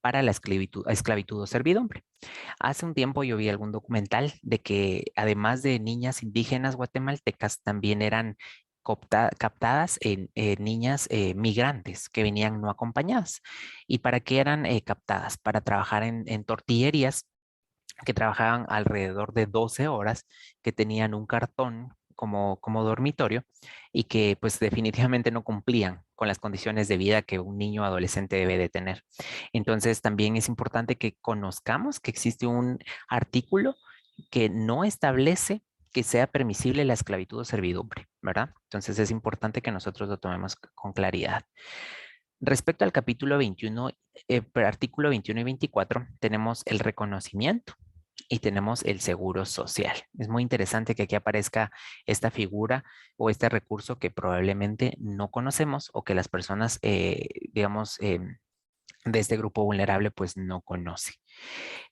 para la esclavitud o servidumbre. Hace un tiempo yo vi algún documental de que además de niñas indígenas guatemaltecas también eran captadas en niñas migrantes que venían no acompañadas. ¿Y para qué eran captadas? Para trabajar en tortillerías que trabajaban alrededor de 12 horas, que tenían un cartón como dormitorio y que pues definitivamente no cumplían con las condiciones de vida que un niño adolescente debe de tener. Entonces también es importante que conozcamos que existe un artículo que no establece que sea permisible la esclavitud o servidumbre, ¿verdad? Entonces es importante que nosotros lo tomemos con claridad. Respecto al capítulo 21, artículo 21 y 24, tenemos el reconocimiento y tenemos el seguro social. Es muy interesante que aquí aparezca esta figura o este recurso que probablemente no conocemos o que las personas, digamos, de este grupo vulnerable pues no conoce.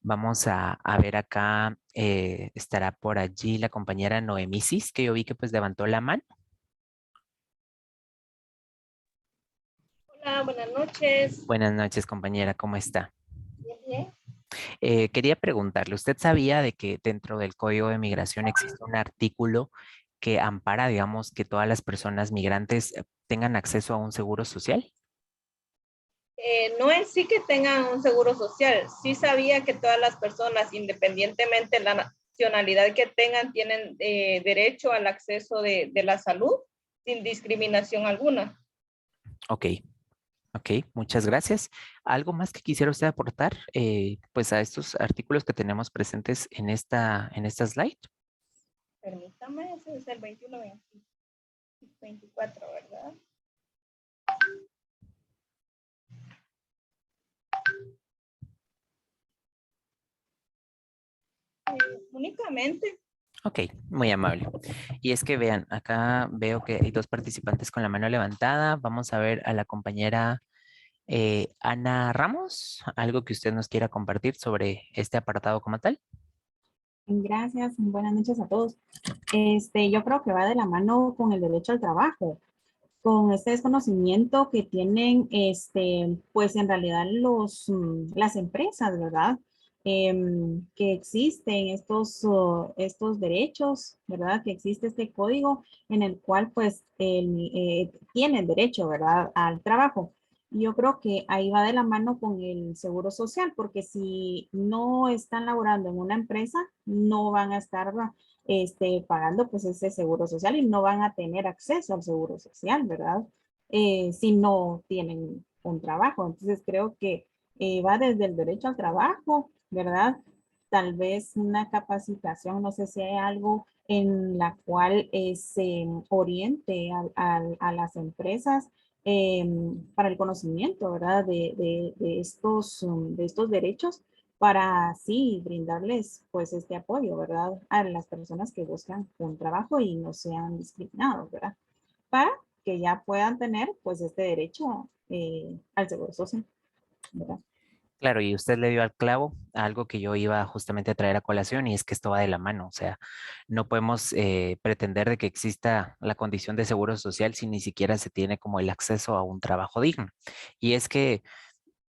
Vamos a ver acá, estará por allí la compañera Noemisis, que yo vi que pues levantó la mano. Hola, buenas noches. Buenas noches, compañera, ¿cómo está? Bien, bien. Quería preguntarle, ¿usted sabía de que dentro del Código de Migración existe un artículo que ampara, digamos, que todas las personas migrantes tengan acceso a un seguro social? No en sí que tengan un seguro social. Sí sabía que todas las personas, independientemente de la nacionalidad que tengan, tienen derecho al acceso de la salud sin discriminación alguna. Ok. Ok, muchas gracias. ¿Algo más que quisiera usted aportar pues a estos artículos que tenemos presentes en esta slide? Permítame, ese es el 21, 24, ¿verdad? Únicamente. Ok, muy amable. Y es que vean, acá veo que hay dos participantes con la mano levantada. Vamos a ver a la compañera Ana Ramos, algo que usted nos quiera compartir sobre este apartado como tal. Gracias, buenas noches a todos. Yo creo que va de la mano con el derecho al trabajo, con este desconocimiento que tienen, pues en realidad las empresas, ¿verdad? Que existen estos derechos, ¿verdad? Que existe este código en el cual pues tienen derecho, ¿verdad? Al trabajo. Yo creo que ahí va de la mano con el seguro social, porque si no están laborando en una empresa, no van a estar pagando pues ese seguro social y no van a tener acceso al seguro social, ¿verdad? Si no tienen un trabajo. Entonces creo que va desde el derecho al trabajo, ¿verdad? Tal vez una capacitación, no sé si hay algo en la cual se oriente a las empresas para el conocimiento, ¿verdad? De estos derechos para así brindarles pues este apoyo, ¿verdad? A las personas que buscan un trabajo y no sean discriminados, ¿verdad? Para que ya puedan tener pues este derecho al seguro social, ¿verdad? Claro, y usted le dio al clavo a algo que yo iba justamente a traer a colación y es que esto va de la mano. O sea, no podemos pretender de que exista la condición de seguro social si ni siquiera se tiene como el acceso a un trabajo digno. Y es que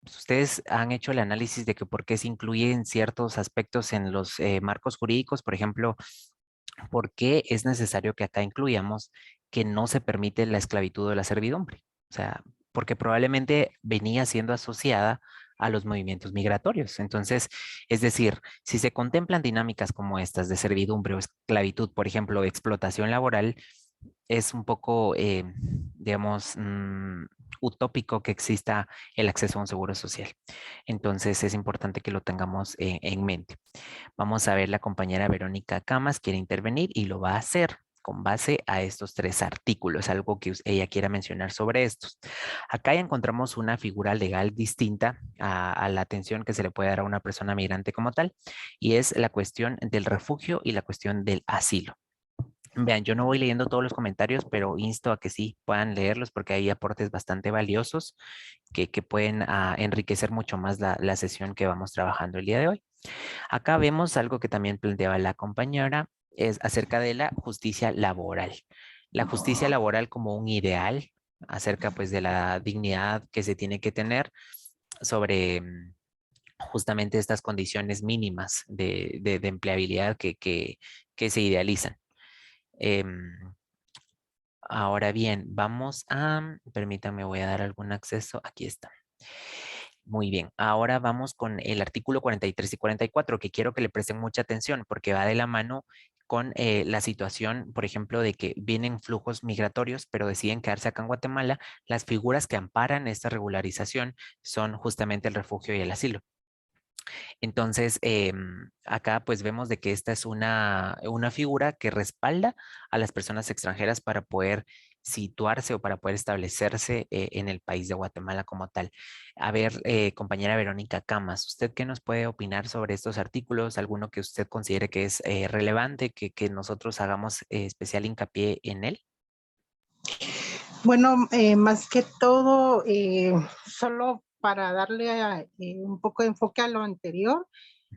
pues, ustedes han hecho el análisis de que por qué se incluyen ciertos aspectos en los marcos jurídicos, por ejemplo, por qué es necesario que acá incluyamos que no se permite la esclavitud o la servidumbre. O sea, porque probablemente venía siendo asociada a los movimientos migratorios. Entonces, es decir, si se contemplan dinámicas como estas de servidumbre o esclavitud, por ejemplo, explotación laboral, es un poco, digamos, utópico que exista el acceso a un seguro social. Entonces, es importante que lo tengamos en mente. Vamos a ver, la compañera Verónica Camas quiere intervenir y lo va a hacer con base a estos 3 artículos, algo que ella quiera mencionar sobre estos. Acá ya encontramos una figura legal distinta a la atención que se le puede dar a una persona migrante como tal, y es la cuestión del refugio y la cuestión del asilo. Vean, yo no voy leyendo todos los comentarios, pero insto a que sí puedan leerlos porque hay aportes bastante valiosos que pueden enriquecer mucho más la sesión que vamos trabajando el día de hoy. Acá vemos algo que también planteaba la compañera, es acerca de la justicia laboral. La justicia laboral como un ideal acerca pues de la dignidad que se tiene que tener sobre justamente estas condiciones mínimas de empleabilidad que se idealizan. Em, Ahora bien, vamos a, permítanme, voy a dar algún acceso. Aquí está. Muy bien, ahora vamos con el artículo 43 y 44, que quiero que le presten mucha atención porque va de la mano con la situación, por ejemplo, de que vienen flujos migratorios, pero deciden quedarse acá en Guatemala. Las figuras que amparan esta regularización son justamente el refugio y el asilo. Entonces, acá pues vemos de que esta es una figura que respalda a las personas extranjeras para poder situarse o para poder establecerse en el país de Guatemala como tal. A ver, compañera Verónica Camas, ¿usted qué nos puede opinar sobre estos artículos? ¿Alguno que usted considere que es relevante, que nosotros hagamos especial hincapié en él? Bueno, más que todo, solo para darle un poco de enfoque a lo anterior,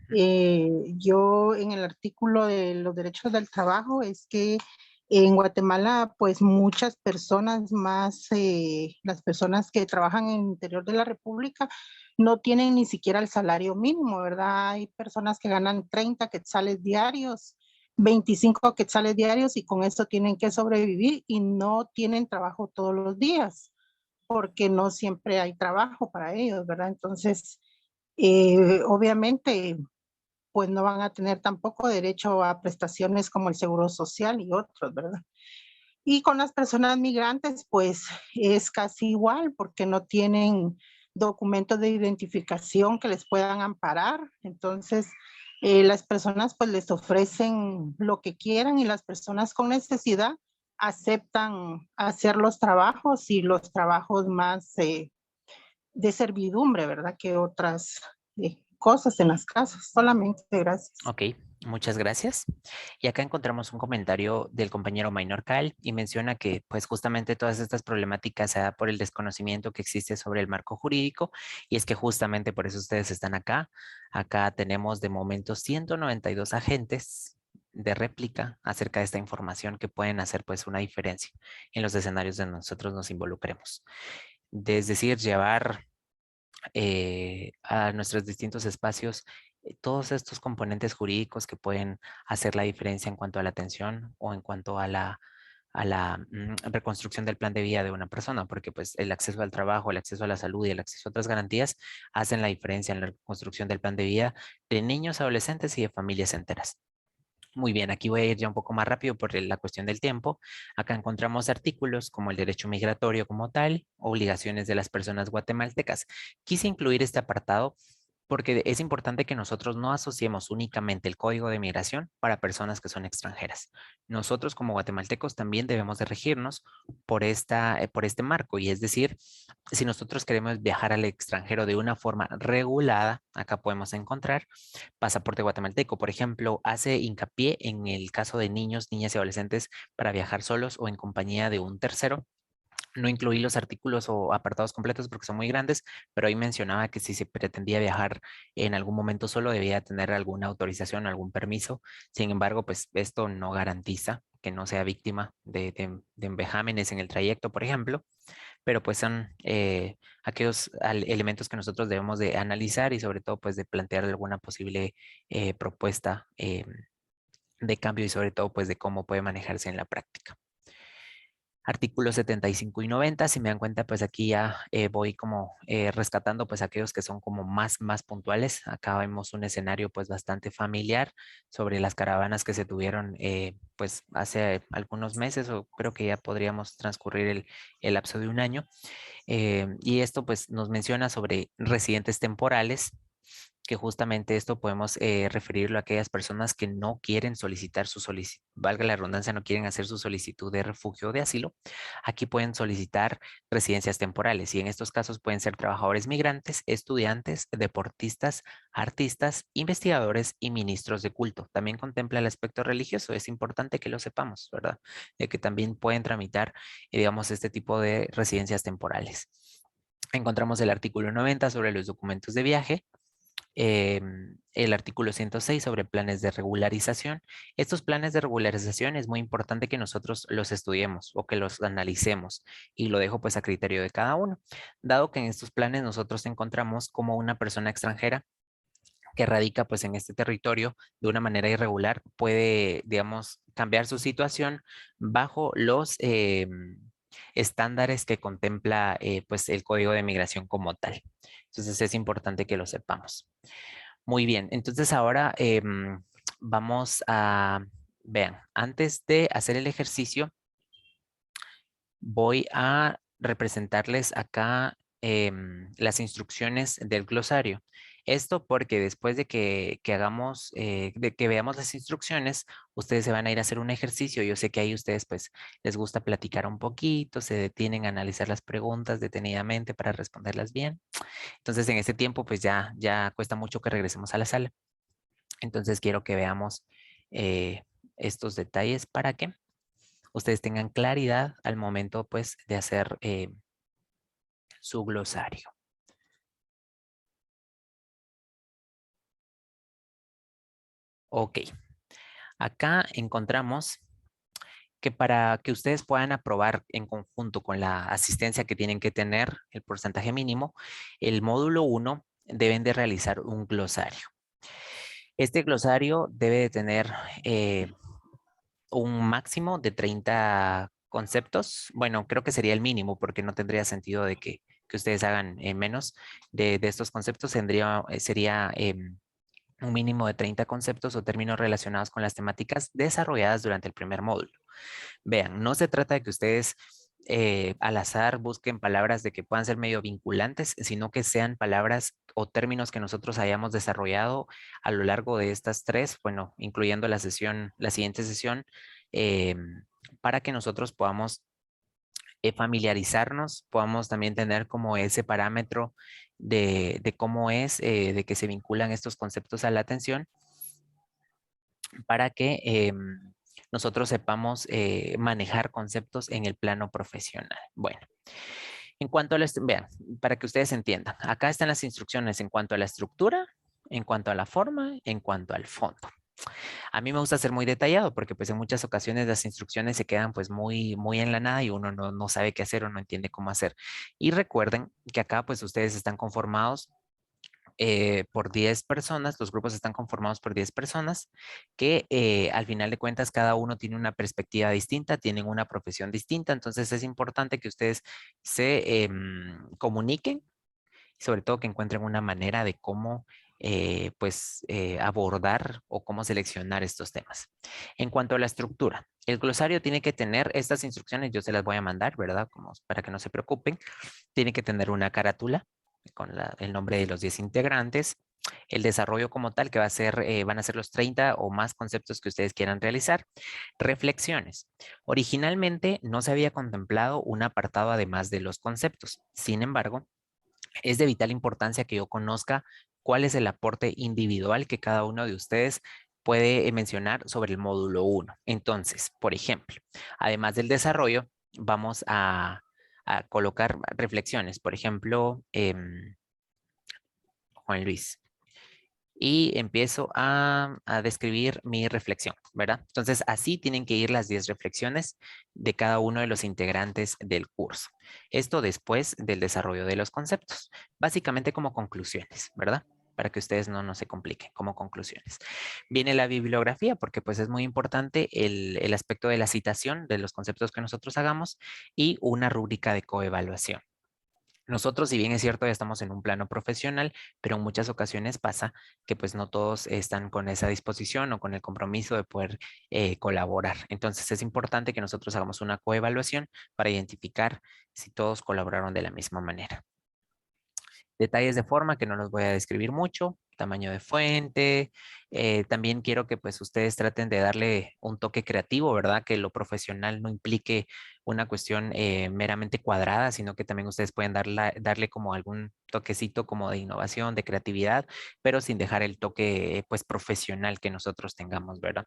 yo en el artículo de los derechos del trabajo es que en Guatemala, pues muchas personas más, las personas que trabajan en el interior de la República, no tienen ni siquiera el salario mínimo, ¿verdad? Hay personas que ganan 30 quetzales diarios, 25 quetzales diarios y con eso tienen que sobrevivir y no tienen trabajo todos los días porque no siempre hay trabajo para ellos, ¿verdad? Entonces, obviamente, pues no van a tener tampoco derecho a prestaciones como el seguro social y otros, ¿verdad? Y con las personas migrantes, pues es casi igual porque no tienen documentos de identificación que les puedan amparar. Entonces, las personas pues les ofrecen lo que quieran y las personas con necesidad aceptan hacer los trabajos y los trabajos más de servidumbre, ¿verdad? Que otras cosas en las casas. Solamente, gracias. Ok, muchas gracias. Y acá encontramos un comentario del compañero Maynor Cal y menciona que pues justamente todas estas problemáticas se da por el desconocimiento que existe sobre el marco jurídico y es que justamente por eso ustedes están acá. Acá tenemos de momento 192 agentes de réplica acerca de esta información que pueden hacer pues una diferencia en los escenarios donde nosotros nos involucremos. Es decir, llevar a nuestros distintos espacios todos estos componentes jurídicos que pueden hacer la diferencia en cuanto a la atención o en cuanto a la reconstrucción del plan de vida de una persona, porque pues el acceso al trabajo, el acceso a la salud y el acceso a otras garantías hacen la diferencia en la reconstrucción del plan de vida de niños, adolescentes y de familias enteras. Muy bien, aquí voy a ir ya un poco más rápido por la cuestión del tiempo. Acá encontramos artículos como el derecho migratorio como tal, obligaciones de las personas guatemaltecas. Quise incluir este apartado porque es importante que nosotros no asociemos únicamente el código de migración para personas que son extranjeras. Nosotros como guatemaltecos también debemos de regirnos por este marco y es decir, si nosotros queremos viajar al extranjero de una forma regulada, acá podemos encontrar pasaporte guatemalteco, por ejemplo, hace hincapié en el caso de niños, niñas y adolescentes para viajar solos o en compañía de un tercero. No incluí los artículos o apartados completos porque son muy grandes, pero ahí mencionaba que si se pretendía viajar en algún momento solo debía tener alguna autorización, algún permiso. Sin embargo, pues esto no garantiza que no sea víctima de vejámenes en el trayecto, por ejemplo, pero pues son aquellos elementos que nosotros debemos de analizar y sobre todo pues de plantear alguna posible propuesta de cambio y sobre todo pues de cómo puede manejarse en la práctica. Artículos 75 y 90, si me dan cuenta, pues aquí ya voy como rescatando pues aquellos que son como más puntuales. Acá vemos un escenario pues bastante familiar sobre las caravanas que se tuvieron pues hace algunos meses o creo que ya podríamos transcurrir el lapso de un año. Y esto pues nos menciona sobre residentes temporales, que justamente esto podemos referirlo a aquellas personas que no quieren solicitar su solicitud, valga la redundancia, no quieren hacer su solicitud de refugio o de asilo. Aquí pueden solicitar residencias temporales y en estos casos pueden ser trabajadores migrantes, estudiantes, deportistas, artistas, investigadores y ministros de culto. También contempla el aspecto religioso, es importante que lo sepamos, ¿verdad? De que también pueden tramitar, digamos, este tipo de residencias temporales. Encontramos el artículo 90 sobre los documentos de viaje, el artículo 106 sobre planes de regularización. Estos planes de regularización es muy importante que nosotros los estudiemos o que los analicemos y lo dejo pues a criterio de cada uno, dado que en estos planes nosotros encontramos como una persona extranjera que radica pues en este territorio de una manera irregular puede, digamos, cambiar su situación bajo los estándares que contempla pues el Código de Migración como tal. Entonces es importante que lo sepamos. Muy bien, entonces ahora vamos a, vean, antes de hacer el ejercicio, voy a representarles acá las instrucciones del glosario. Esto porque después de que hagamos, de que veamos las instrucciones, ustedes se van a ir a hacer un ejercicio. Yo sé que ahí ustedes pues les gusta platicar un poquito, se detienen a analizar las preguntas detenidamente para responderlas bien. Entonces en este tiempo pues ya cuesta mucho que regresemos a la sala. Entonces quiero que veamos estos detalles para que ustedes tengan claridad al momento pues de hacer su glosario. Ok, acá encontramos que para que ustedes puedan aprobar en conjunto con la asistencia que tienen que tener, el porcentaje mínimo, el módulo 1 deben de realizar un glosario. Este glosario debe de tener un máximo de 30 conceptos. Bueno, creo que sería el mínimo porque no tendría sentido de que ustedes hagan menos de estos conceptos. Sería un mínimo de 30 conceptos o términos relacionados con las temáticas desarrolladas durante el primer módulo. Vean, no se trata de que ustedes al azar busquen palabras de que puedan ser medio vinculantes, sino que sean palabras o términos que nosotros hayamos desarrollado a lo largo de estas tres, bueno, incluyendo la siguiente sesión, para que nosotros podamos familiarizarnos, podamos también tener como ese parámetro de cómo es, de que se vinculan estos conceptos a la atención, para que nosotros sepamos manejar conceptos en el plano profesional. Bueno, en cuanto a vean, para que ustedes entiendan, acá están las instrucciones en cuanto a la estructura, en cuanto a la forma, en cuanto al fondo. A mí me gusta ser muy detallado porque pues en muchas ocasiones las instrucciones se quedan pues muy en la nada y uno no sabe qué hacer o no entiende cómo hacer. Y recuerden que acá pues ustedes están conformados por 10 personas, los grupos están conformados por 10 personas que al final de cuentas cada uno tiene una perspectiva distinta, tienen una profesión distinta, entonces es importante que ustedes se comuniquen y sobre todo que encuentren una manera de cómo abordar o cómo seleccionar estos temas. En cuanto a la estructura, el glosario tiene que tener estas instrucciones, yo se las voy a mandar, ¿verdad? Como para que no se preocupen. Tiene que tener una carátula con el nombre de los 10 integrantes, el desarrollo como tal, que va a ser, van a ser los 30 o más conceptos que ustedes quieran realizar. Reflexiones. Originalmente no se había contemplado un apartado además de los conceptos. Sin embargo, es de vital importancia que yo conozca cuál es el aporte individual que cada uno de ustedes puede mencionar sobre el módulo 1. Entonces, por ejemplo, además del desarrollo, vamos a a colocar reflexiones. Por ejemplo, Juan Luis. Y empiezo a describir mi reflexión, ¿verdad? Entonces, así tienen que ir las 10 reflexiones de cada uno de los integrantes del curso. Esto después del desarrollo de los conceptos, básicamente como conclusiones, ¿verdad? Para que ustedes no se compliquen, como conclusiones. Viene la bibliografía, porque pues es muy importante el aspecto de la citación de los conceptos que nosotros hagamos y una rúbrica de coevaluación. Nosotros, si bien es cierto, ya estamos en un plano profesional, pero en muchas ocasiones pasa que pues no todos están con esa disposición o con el compromiso de poder colaborar. Entonces es importante que nosotros hagamos una coevaluación para identificar si todos colaboraron de la misma manera. Detalles de forma que no los voy a describir mucho, tamaño de fuente. También quiero que pues ustedes traten de darle un toque creativo, ¿verdad? Que lo profesional no implique una cuestión meramente cuadrada, sino que también ustedes pueden darle como algún toquecito como de innovación, de creatividad, pero sin dejar el toque pues profesional que nosotros tengamos, ¿verdad?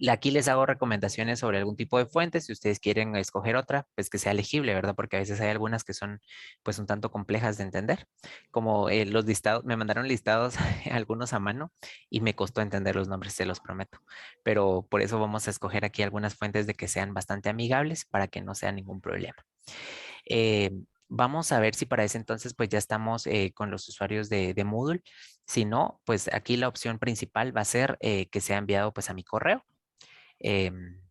Aquí les hago recomendaciones sobre algún tipo de fuente. Si ustedes quieren escoger otra, pues que sea legible, ¿verdad? Porque a veces hay algunas que son pues un tanto complejas de entender. Como los listados, me mandaron listados algunos a mano y me costó entender los nombres, se los prometo. Pero por eso vamos a escoger aquí algunas fuentes de que sean bastante amigables para que no sea ningún problema. Vamos a ver si para ese entonces pues ya estamos con los usuarios de Moodle. Si no, pues aquí la opción principal va a ser que sea enviado pues a mi correo. El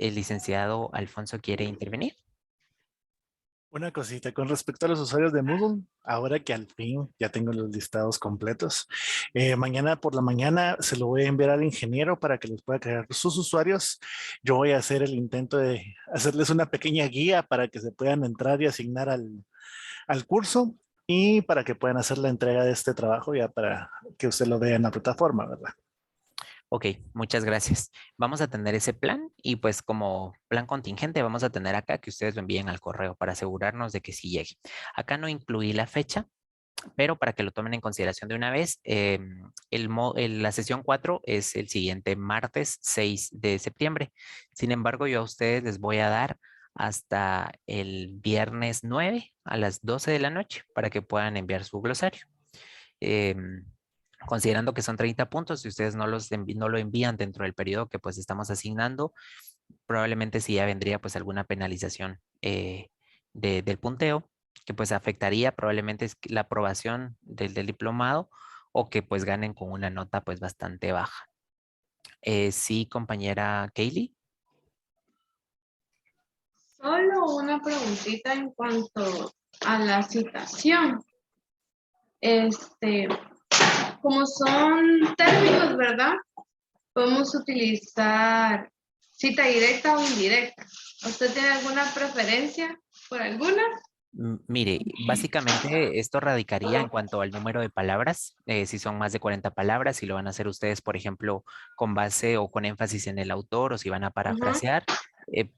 licenciado Alfonso quiere intervenir. Una cosita, con respecto a los usuarios de Moodle, ahora que al fin ya tengo los listados completos, mañana por la mañana se lo voy a enviar al ingeniero para que les pueda crear sus usuarios. Yo voy a hacer el intento de hacerles una pequeña guía para que se puedan entrar y asignar al curso y para que puedan hacer la entrega de este trabajo ya para que usted lo vea en la plataforma, ¿verdad? Ok, muchas gracias. Vamos a tener ese plan y pues como plan contingente vamos a tener acá que ustedes lo envíen al correo para asegurarnos de que sí llegue. Acá no incluí la fecha, pero para que lo tomen en consideración de una vez, la sesión 4 es el siguiente martes 6 de septiembre. Sin embargo, yo a ustedes les voy a dar hasta el viernes 9 a las 12 de la noche para que puedan enviar su glosario. Considerando que son 30 puntos, si ustedes no lo envían dentro del periodo que pues estamos asignando, probablemente sí ya vendría pues alguna penalización del punteo, que pues afectaría probablemente la aprobación del diplomado o que pues ganen con una nota pues bastante baja. Sí, compañera Kaylee. Solo una preguntita en cuanto a la citación. Como son términos, ¿verdad? Podemos utilizar cita directa o indirecta. ¿Usted tiene alguna preferencia por alguna? Mire, básicamente esto radicaría en cuanto al número de palabras, si son más de 40 palabras, si lo van a hacer ustedes, por ejemplo, con base o con énfasis en el autor o si van a parafrasear,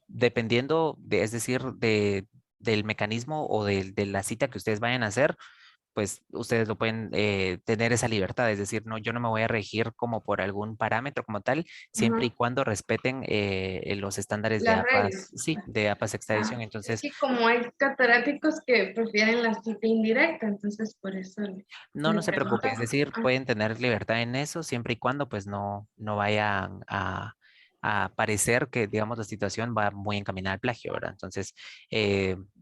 dependiendo, es decir, del mecanismo o de la cita que ustedes vayan a hacer, pues ustedes lo pueden tener esa libertad, es decir, no, yo no me voy a regir como por algún parámetro como tal, siempre y cuando respeten los estándares de Las APAS, reglas. sí, de APAS sexta edición. Es Entonces, que como hay catedráticos que prefieren la cita indirecta, entonces por eso no le se preocupe, es preguntaba. decir, pueden tener libertad en eso siempre y cuando pues no vayan a parecer que, digamos, la situación va muy encaminada al plagio, ¿verdad? Entonces,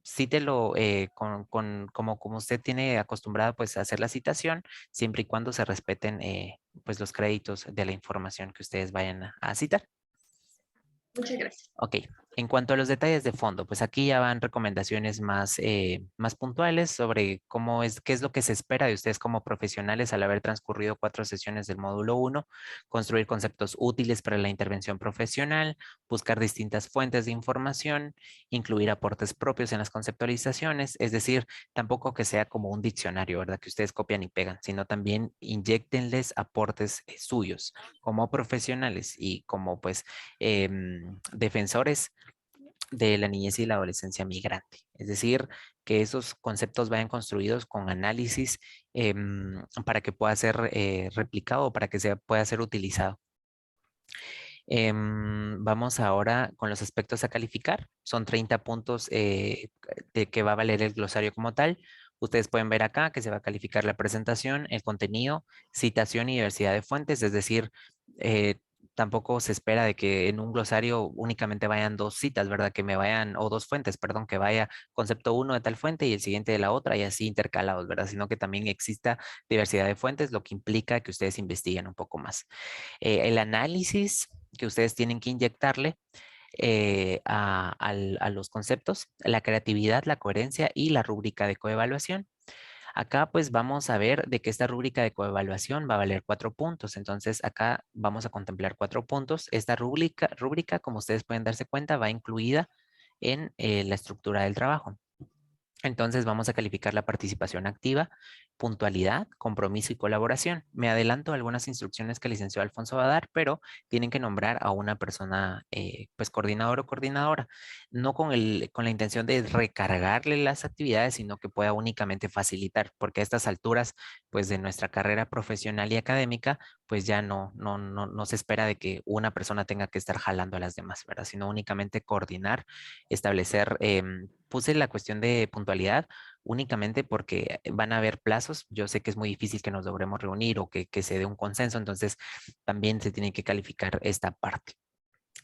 cítelo como usted tiene acostumbrado pues a hacer la citación, siempre y cuando se respeten pues los créditos de la información que ustedes vayan a citar. Muchas gracias. Ok, en cuanto a los detalles de fondo, pues aquí ya van recomendaciones más puntuales sobre qué es lo que se espera de ustedes como profesionales al haber transcurrido 4 sesiones del módulo 1, construir conceptos útiles para la intervención profesional, buscar distintas fuentes de información, incluir aportes propios en las conceptualizaciones, es decir, tampoco que sea como un diccionario, ¿verdad? Que ustedes copian y pegan, sino también inyéctenles aportes suyos como profesionales y como pues defensores de la niñez y la adolescencia migrante. Es decir, que esos conceptos vayan construidos con análisis para que pueda ser replicado o para que pueda ser utilizado. Vamos ahora con los aspectos a calificar. Son 30 puntos de que va a valer el glosario como tal. Ustedes pueden ver acá que se va a calificar la presentación, el contenido, citación y diversidad de fuentes, es decir, tampoco se espera de que en un glosario únicamente vayan 2 citas, ¿verdad? Que me vayan, o 2 fuentes, perdón, que vaya concepto 1 de tal fuente y el siguiente de la otra y así intercalados, ¿verdad? Sino que también exista diversidad de fuentes, lo que implica que ustedes investiguen un poco más. El análisis que ustedes tienen que inyectarle a los conceptos, la creatividad, la coherencia y la rúbrica de coevaluación. Acá pues vamos a ver de que esta rúbrica de coevaluación va a valer 4 puntos. Entonces acá vamos a contemplar 4 puntos. Esta rúbrica, como ustedes pueden darse cuenta, va incluida en la estructura del trabajo. Entonces vamos a calificar la participación activa, puntualidad, compromiso y colaboración. Me adelanto a algunas instrucciones que el licenciado Alfonso va a dar, pero tienen que nombrar a una persona, pues coordinador o coordinadora, no con la intención de recargarle las actividades, sino que pueda únicamente facilitar, porque a estas alturas, pues de nuestra carrera profesional y académica, pues ya no se espera de que una persona tenga que estar jalando a las demás, ¿verdad? Sino únicamente coordinar, establecer, puse la cuestión de puntualidad únicamente porque van a haber plazos. Yo sé que es muy difícil que nos logremos reunir o que se dé un consenso, entonces también se tiene que calificar esta parte.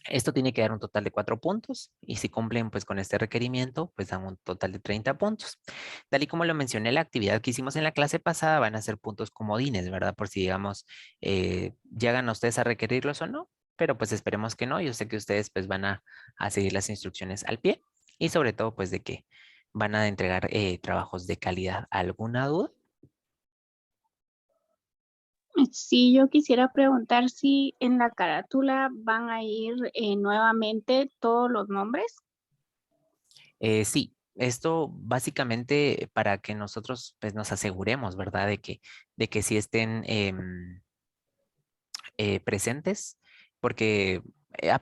Esto tiene que dar un total de 4 puntos y si cumplen pues con este requerimiento pues dan un total de 30 puntos. Tal y como lo mencioné, la actividad que hicimos en la clase pasada van a ser puntos comodines, ¿verdad? Por si digamos llegan a ustedes a requerirlos o no, pero pues esperemos que no. Yo sé que ustedes pues van a seguir las instrucciones al pie y sobre todo pues de que van a entregar trabajos de calidad. ¿Alguna duda? Sí, yo quisiera preguntar si en la carátula van a ir nuevamente todos los nombres. Sí, esto básicamente para que nosotros pues, nos aseguremos, ¿verdad? De que sí estén presentes, porque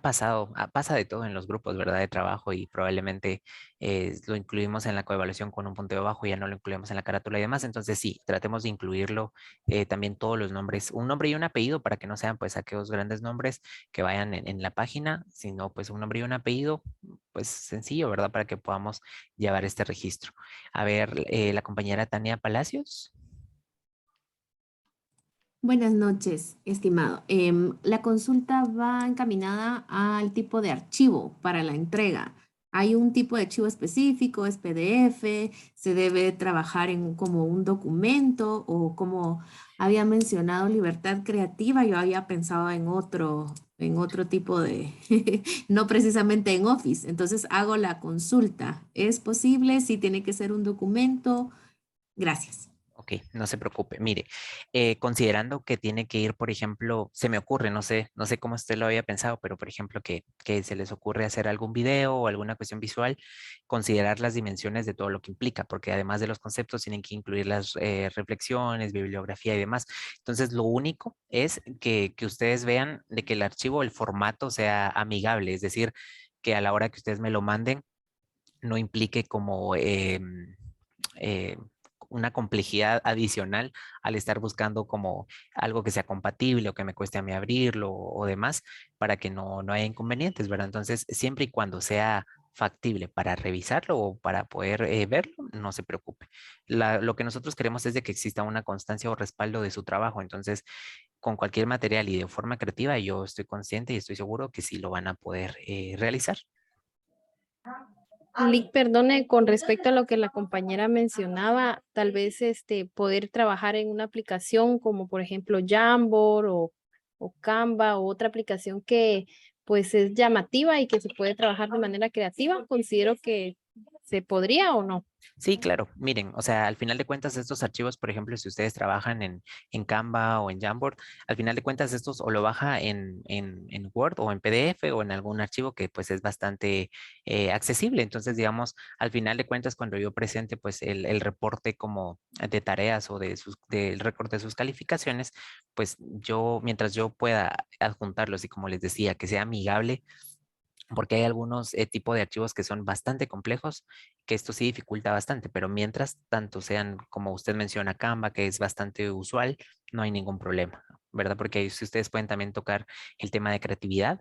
pasa de todo en los grupos, ¿verdad? De trabajo y probablemente lo incluimos en la coevaluación con un punteo bajo y ya no lo incluimos en la carátula y demás. Entonces sí, tratemos de incluirlo también todos los nombres, un nombre y un apellido para que no sean pues aquellos grandes nombres que vayan en la página, sino pues un nombre y un apellido, pues sencillo, ¿verdad? Para que podamos llevar este registro. A ver, la compañera Tania Palacios. Buenas noches, estimado. La consulta va encaminada al tipo de archivo para la entrega. ¿Hay un tipo de archivo específico? ¿Es PDF? ¿Se debe trabajar como un documento? O como había mencionado libertad creativa, yo había pensado en otro tipo de, no precisamente en Office. Entonces hago la consulta. ¿Es posible? ¿Sí tiene que ser un documento? Gracias. Ok, no se preocupe. Mire, considerando que tiene que ir, por ejemplo, se me ocurre, no sé cómo usted lo había pensado, pero por ejemplo que se les ocurre hacer algún video o alguna cuestión visual, considerar las dimensiones de todo lo que implica, porque además de los conceptos tienen que incluir las reflexiones, bibliografía y demás. Entonces, lo único es que ustedes vean de que el archivo, el formato sea amigable, es decir, que a la hora que ustedes me lo manden, no implique como eh, una complejidad adicional al estar buscando como algo que sea compatible o que me cueste a mí abrirlo o demás para que no haya inconvenientes, ¿verdad? Entonces, siempre y cuando sea factible para revisarlo o para poder verlo, no se preocupe. Lo que nosotros queremos es de que exista una constancia o respaldo de su trabajo. Entonces, con cualquier material y de forma creativa, yo estoy consciente y estoy seguro que sí lo van a poder realizar. Lick, perdone, con respecto a lo que la compañera mencionaba, tal vez poder trabajar en una aplicación como por ejemplo Jamboard o Canva o otra aplicación que pues es llamativa y que se puede trabajar de manera creativa, considero que se podría o no. Sí, claro. Miren, o sea, al final de cuentas, estos archivos, por ejemplo, si ustedes trabajan en Canva o en Jamboard, al final de cuentas, estos o lo baja en Word o en PDF o en algún archivo que pues es bastante accesible. Entonces, digamos, al final de cuentas, cuando yo presente pues el reporte como de tareas o del récord de sus calificaciones, pues yo, mientras yo pueda adjuntarlos y como les decía, que sea amigable, porque hay algunos tipos de archivos que son bastante complejos, que esto sí dificulta bastante, pero mientras tanto sean, como usted menciona, Canva, que es bastante usual, no hay ningún problema. ¿verdad? Porque ahí sí ustedes pueden también tocar el tema de creatividad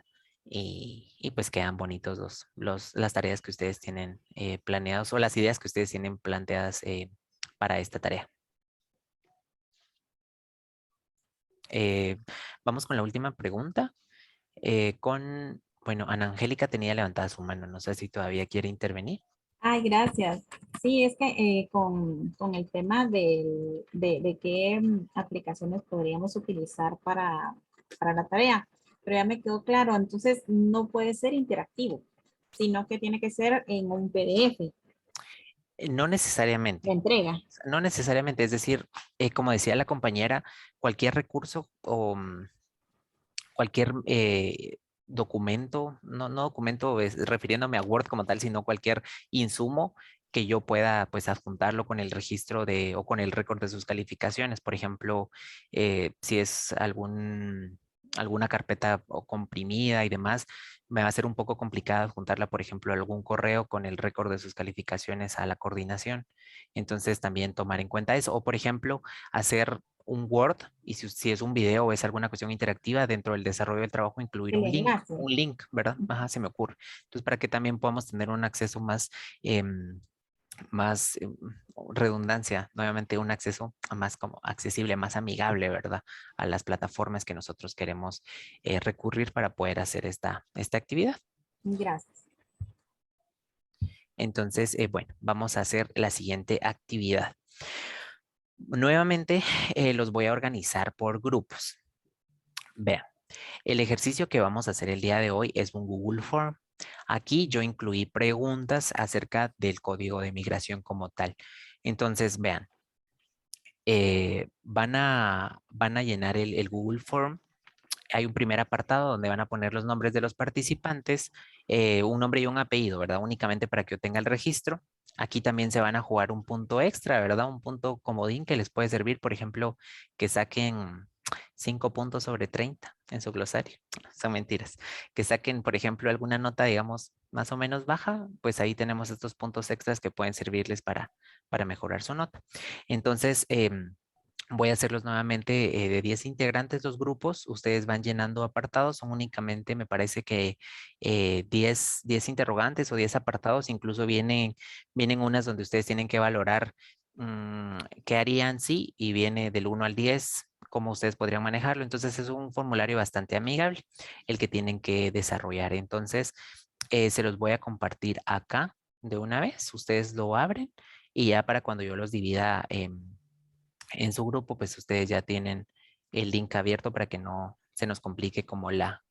y pues quedan bonitos las tareas que ustedes tienen planeados o las ideas que ustedes tienen planteadas para esta tarea. Vamos con la última pregunta. Bueno, Ana Angélica tenía levantada su mano, no sé si todavía quiere intervenir. Ay, gracias. Sí, es que con el tema de qué aplicaciones podríamos utilizar para la tarea, pero ya me quedó claro, entonces no puede ser interactivo, sino que tiene que ser en un PDF No de necesariamente, entrega. no necesariamente, es decir, como decía la compañera, cualquier recurso o cualquier documento, no documento refiriéndome a Word como tal, sino cualquier insumo que yo pueda pues adjuntarlo con el registro o con el récord de sus calificaciones. Por ejemplo, si es alguna carpeta o comprimida y demás, me va a ser un poco complicado adjuntarla, por ejemplo, a algún correo con el récord de sus calificaciones a la coordinación. Entonces también tomar en cuenta eso. O por ejemplo, hacer un Word y si es un video o es alguna cuestión interactiva dentro del desarrollo del trabajo, incluir El enlace. un link, ¿verdad? Ajá, se me ocurre. Entonces, para que también podamos tener un acceso más redundancia, nuevamente un acceso más como accesible, más amigable, ¿verdad? A las plataformas que nosotros queremos recurrir para poder hacer esta actividad. Gracias. Entonces, bueno, vamos a hacer la siguiente actividad. Nuevamente los voy a organizar por grupos. Vean, el ejercicio que vamos a hacer el día de hoy es un Google Form. Aquí yo incluí preguntas acerca del código de migración como tal. Entonces, vean, van a llenar el Google Form. Hay un primer apartado donde van a poner los nombres de los participantes, un nombre y un apellido, ¿verdad? Únicamente para que yo tenga el registro. Aquí también se van a jugar un punto extra, ¿verdad? Un punto comodín que les puede servir, por ejemplo, que saquen 5 puntos sobre 30 en su glosario. Son mentiras. Que saquen, por ejemplo, alguna nota, digamos, más o menos baja, pues ahí tenemos estos puntos extras que pueden servirles para mejorar su nota. Entonces, voy a hacerlos nuevamente de 10 integrantes los grupos. Ustedes van llenando apartados. Son únicamente, me parece que 10 interrogantes o 10 apartados. Incluso vienen unas donde ustedes tienen que valorar qué harían sí y viene del 1 al 10, cómo ustedes podrían manejarlo. Entonces es un formulario bastante amigable el que tienen que desarrollar. Entonces se los voy a compartir acá de una vez. Ustedes lo abren y ya para cuando yo los divida en su grupo, pues ustedes ya tienen el link abierto para que no se nos complique como la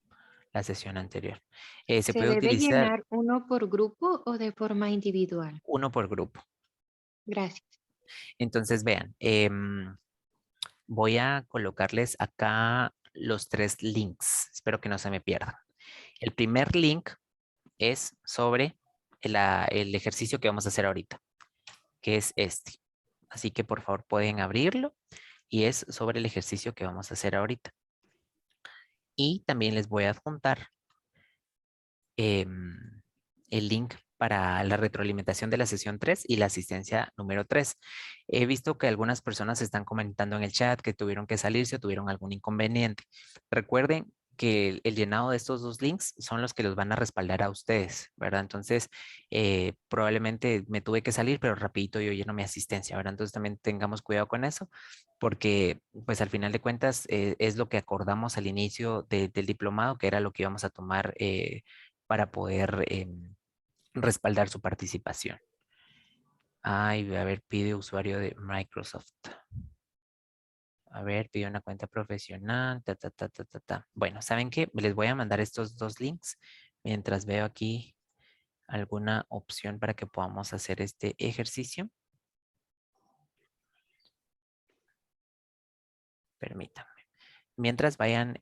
sesión anterior. Se ¿Se puede debe utilizar llenar uno por grupo o de forma individual? uno por grupo. Gracias. Entonces, vean, voy a colocarles acá los 3 links. Espero que no se me pierdan. El primer link es sobre el ejercicio que vamos a hacer ahorita, que es este. Así que por favor pueden abrirlo y es sobre el ejercicio que vamos a hacer ahorita. Y también les voy a adjuntar el link para la retroalimentación de la sesión 3 y la asistencia número 3. He visto que algunas personas están comentando en el chat que tuvieron que salirse o tuvieron algún inconveniente. Recuerden que el llenado de estos 2 links son los que los van a respaldar a ustedes, ¿verdad? Entonces, probablemente me tuve que salir, pero rapidito yo lleno mi asistencia, ¿verdad? Entonces también tengamos cuidado con eso, porque pues al final de cuentas es lo que acordamos al inicio del diplomado, que era lo que íbamos a tomar para poder respaldar su participación. Ay, a ver, pide usuario de Microsoft. A ver, pide una cuenta profesional. Bueno, ¿saben qué? Les voy a mandar estos 2 links mientras veo aquí alguna opción para que podamos hacer este ejercicio. Permítanme. Mientras vayan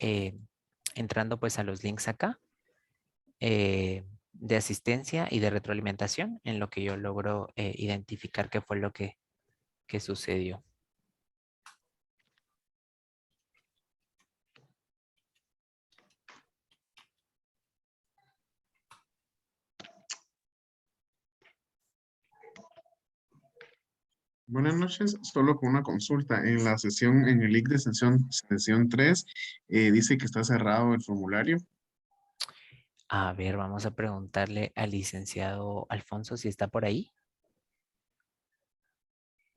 entrando pues a los links acá de asistencia y de retroalimentación en lo que yo logro identificar qué fue lo que sucedió. Buenas noches, solo con una consulta. En la sesión, en el link de sesión 3, dice que está cerrado el formulario. A ver, vamos a preguntarle al licenciado Alfonso si está por ahí.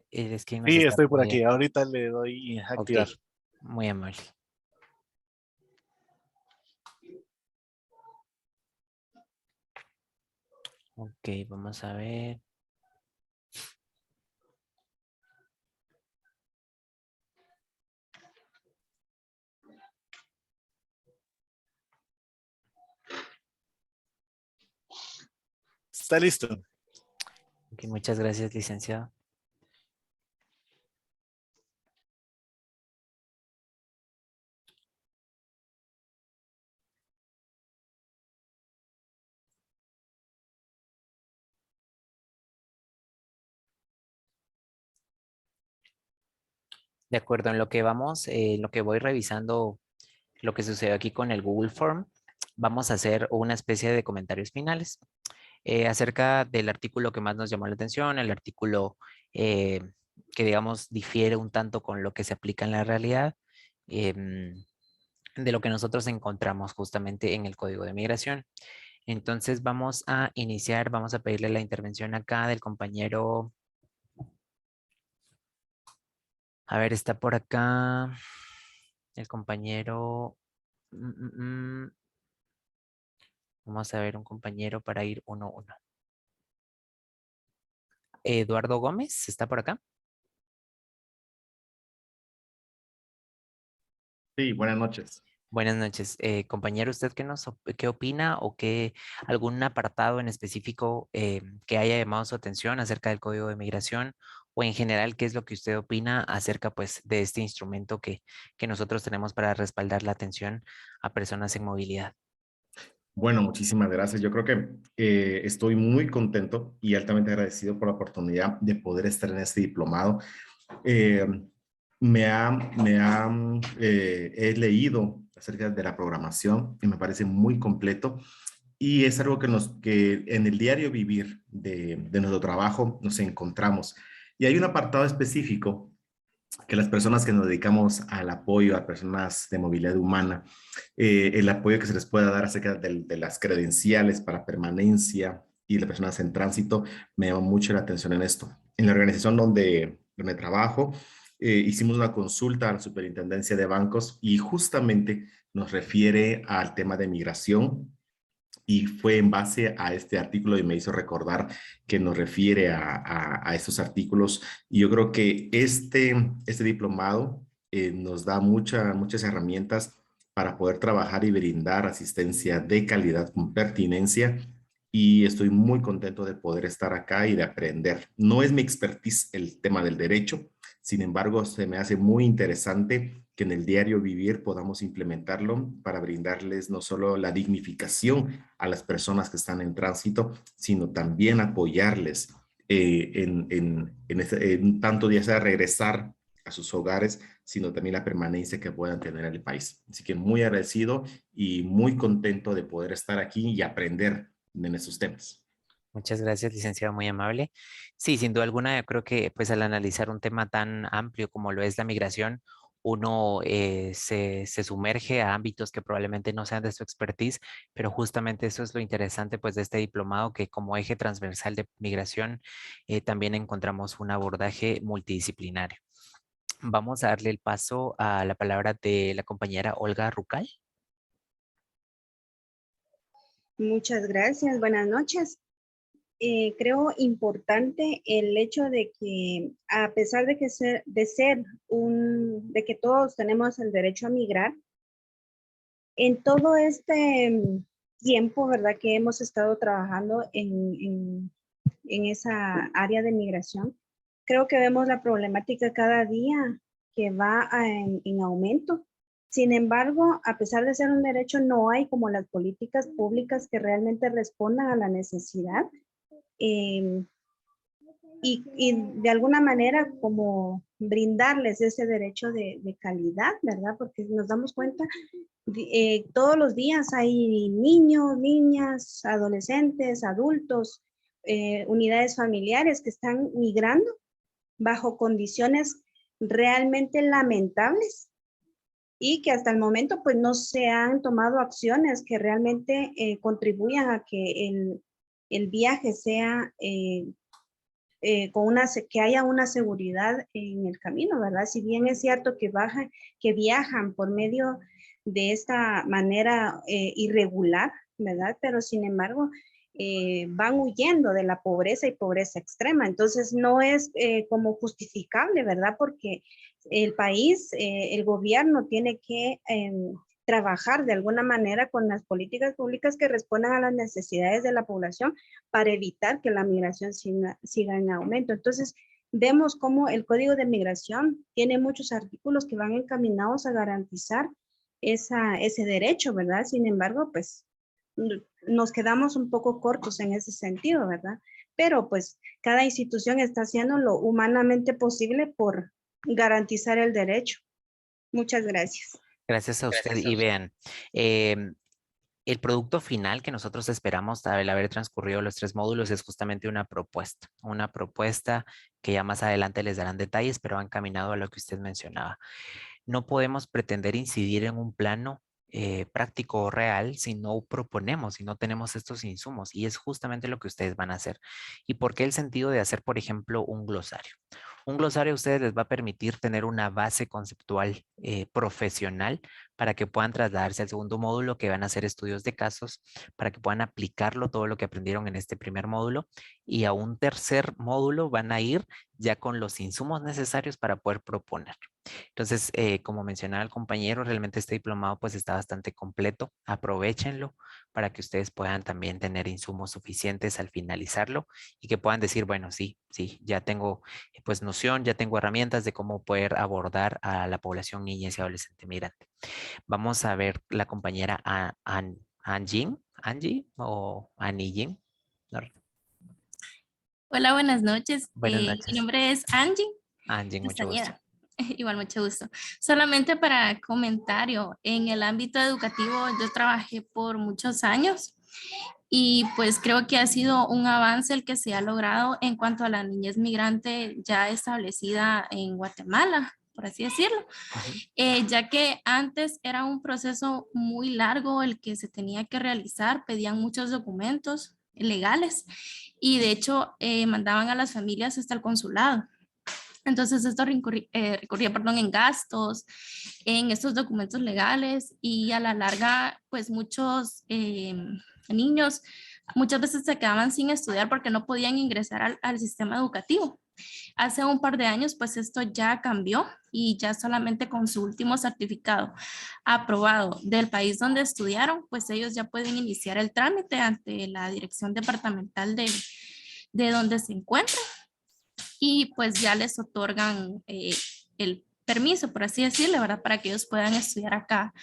Él es quien nos Sí, está estoy por aquí. apoyando. Ahorita le doy a Ok, activar. muy amable. Ok, vamos a ver. Está listo. Ok, muchas gracias, licenciado. De acuerdo, en lo que vamos, en lo que voy revisando lo que sucedió aquí con el Google Form, vamos a hacer una especie de comentarios finales acerca del artículo que más nos llamó la atención, el artículo que digamos difiere un tanto con lo que se aplica en la realidad, de lo que nosotros encontramos justamente en el Código de Migración. Entonces vamos a iniciar, vamos a pedirle la intervención acá del compañero. A ver, está por acá el compañero. Vamos a ver un compañero para ir uno a uno. Eduardo Gómez, ¿está por acá? Sí, buenas noches. Buenas noches. Compañero, ¿usted qué opina o qué algún apartado en específico que haya llamado su atención acerca del Código de Migración o en general qué es lo que usted opina acerca pues de este instrumento que nosotros tenemos para respaldar la atención a personas en movilidad? Bueno, muchísimas gracias. Yo creo que estoy muy contento y altamente agradecido por la oportunidad de poder estar en este diplomado. Eh, he leído acerca de la programación y me parece muy completo y es algo que en el diario vivir de nuestro trabajo nos encontramos. Y hay un apartado específico que las personas que nos dedicamos al apoyo a personas de movilidad humana, el apoyo que se les pueda dar acerca de las credenciales para permanencia y de personas en tránsito, me llama mucho la atención en esto. En la organización donde trabajo, hicimos una consulta a la Superintendencia de Bancos y justamente nos refiere al tema de migración y fue en base a este artículo y me hizo recordar que nos refiere a estos artículos. Y yo creo que este diplomado nos da muchas herramientas para poder trabajar y brindar asistencia de calidad con pertinencia. Y estoy muy contento de poder estar acá y de aprender. No es mi expertise el tema del derecho, sin embargo, se me hace muy interesante que en el diario vivir podamos implementarlo para brindarles no solo la dignificación a las personas que están en tránsito, sino también apoyarles en tanto ya sea regresar a sus hogares, sino también la permanencia que puedan tener en el país. Así que muy agradecido y muy contento de poder estar aquí y aprender en estos temas. Muchas gracias, licenciado, muy amable. Sí, sin duda alguna, yo creo que pues al analizar un tema tan amplio como lo es la migración, uno se sumerge a ámbitos que probablemente no sean de su expertise, pero justamente eso es lo interesante pues de este diplomado, que como eje transversal de migración también encontramos un abordaje multidisciplinario. Vamos a darle el paso a la palabra de la compañera Olga Rucal. Muchas gracias, buenas noches. Creo importante el hecho de que a pesar de de que todos tenemos el derecho a migrar, en todo este tiempo, ¿verdad? Que hemos estado trabajando en esa área de migración, creo que vemos la problemática cada día que va en aumento. Sin embargo, a pesar de ser un derecho, no hay como las políticas públicas que realmente respondan a la necesidad. Y de alguna manera como brindarles ese derecho de calidad, ¿verdad? Porque nos damos cuenta, todos los días hay niños, niñas, adolescentes, adultos, unidades familiares que están migrando bajo condiciones realmente lamentables y que hasta el momento pues no se han tomado acciones que realmente contribuyan a que el viaje sea que haya una seguridad en el camino, ¿verdad? Si bien es cierto que viajan por medio de esta manera irregular, ¿verdad? Pero sin embargo, van huyendo de la pobreza y pobreza extrema. Entonces no es como justificable, ¿verdad? Porque el país, el gobierno tiene que trabajar de alguna manera con las políticas públicas que respondan a las necesidades de la población para evitar que la migración siga en aumento. Entonces, vemos cómo el Código de Migración tiene muchos artículos que van encaminados a garantizar ese derecho, ¿verdad? Sin embargo, pues nos quedamos un poco cortos en ese sentido, ¿verdad? Pero pues cada institución está haciendo lo humanamente posible por garantizar el derecho. Muchas gracias. Gracias a usted. Y vean, el producto final que nosotros esperamos al haber transcurrido los 3 módulos es justamente una propuesta que ya más adelante les darán detalles, pero va encaminado a lo que usted mencionaba. No podemos pretender incidir en un plano práctico o real si no proponemos, si no tenemos estos insumos, y es justamente lo que ustedes van a hacer. ¿Y por qué el sentido de hacer, por ejemplo, un glosario? Un glosario a ustedes les va a permitir tener una base conceptual profesional para que puedan trasladarse al segundo módulo, que van a hacer estudios de casos, para que puedan aplicarlo todo lo que aprendieron en este primer módulo, y a un tercer módulo van a ir ya con los insumos necesarios para poder proponer. Entonces, como mencionaba el compañero, realmente este diplomado pues está bastante completo. Aprovéchenlo para que ustedes puedan también tener insumos suficientes al finalizarlo y que puedan decir, bueno, sí, ya tengo pues noción, ya tengo herramientas de cómo poder abordar a la población niña y adolescente migrante. Vamos a ver la compañera Angie o Annie Jin. Hola, buenas noches. Buenas noches. Mi nombre es Angie. Angie, mucho gusto. Igual, mucho gusto. Solamente para comentario, en el ámbito educativo yo trabajé por muchos años y pues creo que ha sido un avance el que se ha logrado en cuanto a la niñez migrante ya establecida en Guatemala, por así decirlo, ya que antes era un proceso muy largo el que se tenía que realizar, pedían muchos documentos legales y de hecho mandaban a las familias hasta el consulado. Entonces esto recurría en gastos, en estos documentos legales y a la larga pues muchos niños muchas veces se quedaban sin estudiar porque no podían ingresar al sistema educativo. Hace un par de años pues esto ya cambió y ya solamente con su último certificado aprobado del país donde estudiaron pues ellos ya pueden iniciar el trámite ante la dirección departamental de donde se encuentran. Y pues ya les otorgan el permiso, por así decirlo, ¿verdad? Para que ellos puedan estudiar acá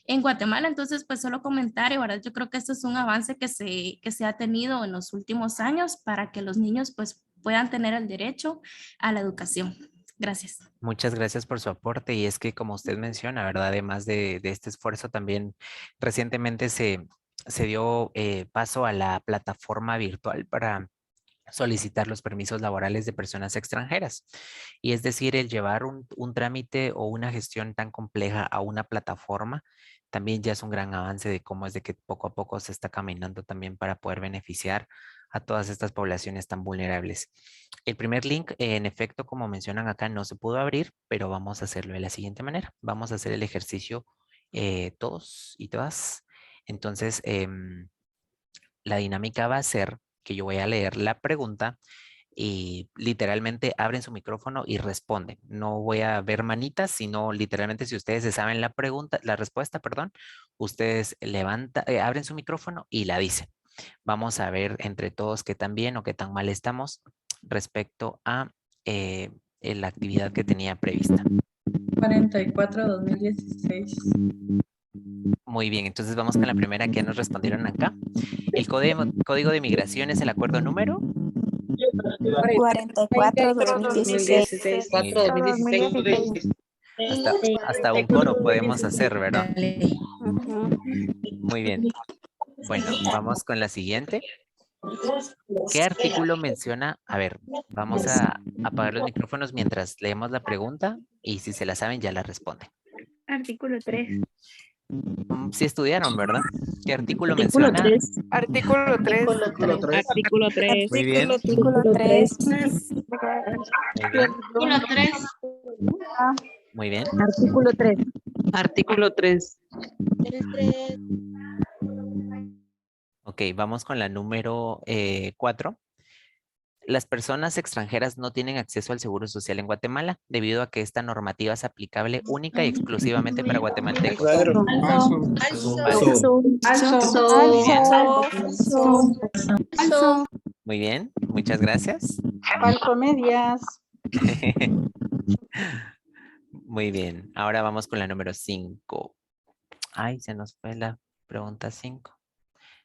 en Guatemala. Entonces, pues solo comentario, ¿verdad? Yo creo que esto es un avance que se ha tenido en los últimos años para que los niños pues puedan tener el derecho a la educación. Gracias. Muchas gracias por su aporte. Y es que como usted menciona, ¿verdad? Además de este esfuerzo, también recientemente se dio paso a la plataforma virtual para solicitar los permisos laborales de personas extranjeras. Y es decir, el llevar un trámite o una gestión tan compleja a una plataforma también ya es un gran avance de cómo es de que poco a poco se está caminando también para poder beneficiar a todas estas poblaciones tan vulnerables. El primer link, en efecto, como mencionan acá, no se pudo abrir, pero vamos a hacerlo de la siguiente manera. Vamos a hacer el ejercicio todos y todas. Entonces, la dinámica va a ser que yo voy a leer la pregunta y literalmente abren su micrófono y responden. No voy a ver manitas, sino literalmente si ustedes se saben la respuesta, ustedes abren su micrófono y la dicen. Vamos a ver entre todos qué tan bien o qué tan mal estamos respecto a la actividad que tenía prevista. 44-2016. Muy bien, entonces vamos con la primera que nos respondieron acá. El código de migración es el acuerdo número 44-2016. Hasta un coro podemos hacer, ¿verdad? Muy bien. Bueno, vamos con la siguiente. ¿Qué artículo menciona? A ver, vamos a apagar los micrófonos mientras leemos la pregunta y si se la saben ya la responden. Artículo 3. Sí estudiaron, ¿verdad? ¿Qué artículo Artículo menciona? 3. Artículo 3. Artículo 3. Muy bien. Artículo 3. Muy bien. Artículo 3. Muy bien. Artículo 3. Artículo 3. Ok, vamos con la número 4. Las personas extranjeras no tienen acceso al seguro social en Guatemala debido a que esta normativa es aplicable única y exclusivamente para guatemaltecos. Falso. Muy bien, muchas gracias. Falso medias. Muy bien, ahora vamos con la número 5. Ay, se nos fue la pregunta 5.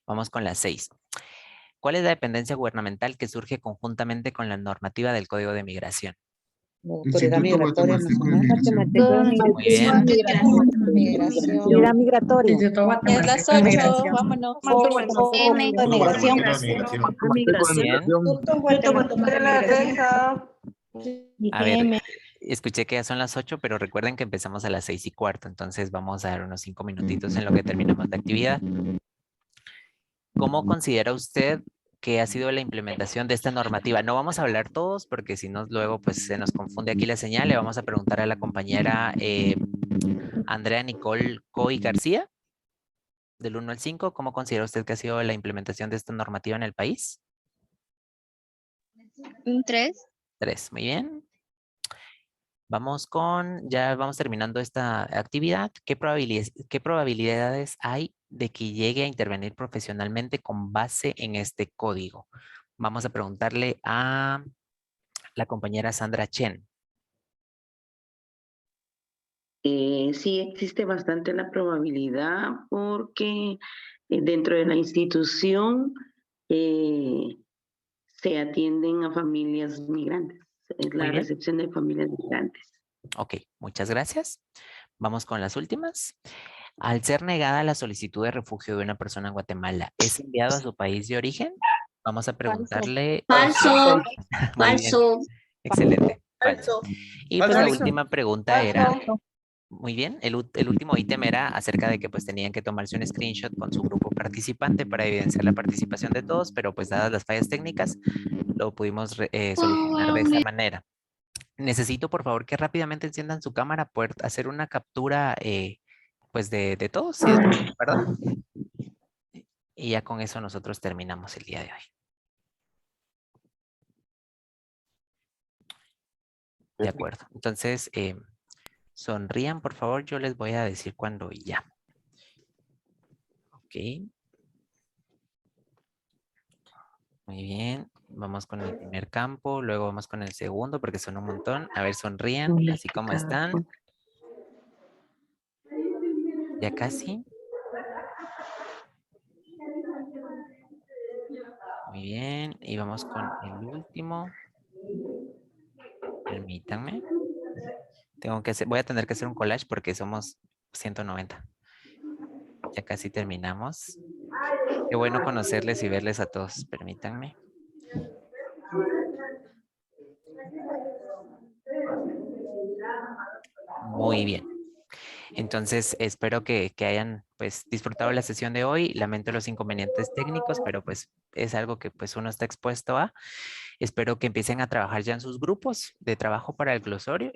Vamos con la 6. ¿Cuál es la dependencia gubernamental que surge conjuntamente con la normativa del Código de Migración? Autoridad Migratoria Nacional. Muy bien. Autoridad migratoria. Es las 8, vámonos. Migración. Bien. A ver, escuché que ya son las 8, pero recuerden que empezamos a las 6:15, entonces vamos a dar unos 5 minutitos en lo que terminamos la actividad. ¿Cómo considera usted que ha sido la implementación de esta normativa? No vamos a hablar todos porque si no luego pues se nos confunde aquí la señal. Le vamos a preguntar a la compañera Andrea Nicole Coy García, del 1 al 5. ¿Cómo considera usted que ha sido la implementación de esta normativa en el país? Un 3. 3, muy bien. Ya vamos terminando esta actividad. ¿Qué probabilidades hay de que llegue a intervenir profesionalmente con base en este código? Vamos a preguntarle a la compañera Sandra Chen. Sí existe bastante la probabilidad porque dentro de la institución se atienden a familias migrantes. Es la Muy bien. recepción de familias migrantes. Ok, muchas gracias. Vamos con las últimas. Al ser negada la solicitud de refugio de una persona en Guatemala, ¿es enviado a su país de origen? Vamos a preguntarle. Falso. Muy bien. Falso. Excelente. Falso. Y pues la Falso. última pregunta era, muy bien, el último ítem era acerca de que pues tenían que tomarse un screenshot con su grupo participante para evidenciar la participación de todos, pero pues dadas las fallas técnicas, lo pudimos solucionar de esta manera. Necesito por favor que rápidamente enciendan su cámara, poder hacer una captura pues de todos, ¿sí? ¿Verdad? Y ya con eso nosotros terminamos el día de hoy. De acuerdo. Entonces, sonrían, por favor. Yo les voy a decir cuándo y ya. Ok. Muy bien. Vamos con el primer campo, luego vamos con el segundo porque son un montón. A ver, sonrían, así como están. Ya casi. Muy bien. Y vamos con el último. Permítanme. Voy a tener que hacer un collage porque somos 190. Ya casi terminamos. Qué bueno conocerles y verles a todos. Permítanme. Muy bien. Entonces, espero que hayan pues disfrutado la sesión de hoy. Lamento los inconvenientes técnicos, pero pues es algo que pues uno está expuesto a. Espero que empiecen a trabajar ya en sus grupos de trabajo para el glosario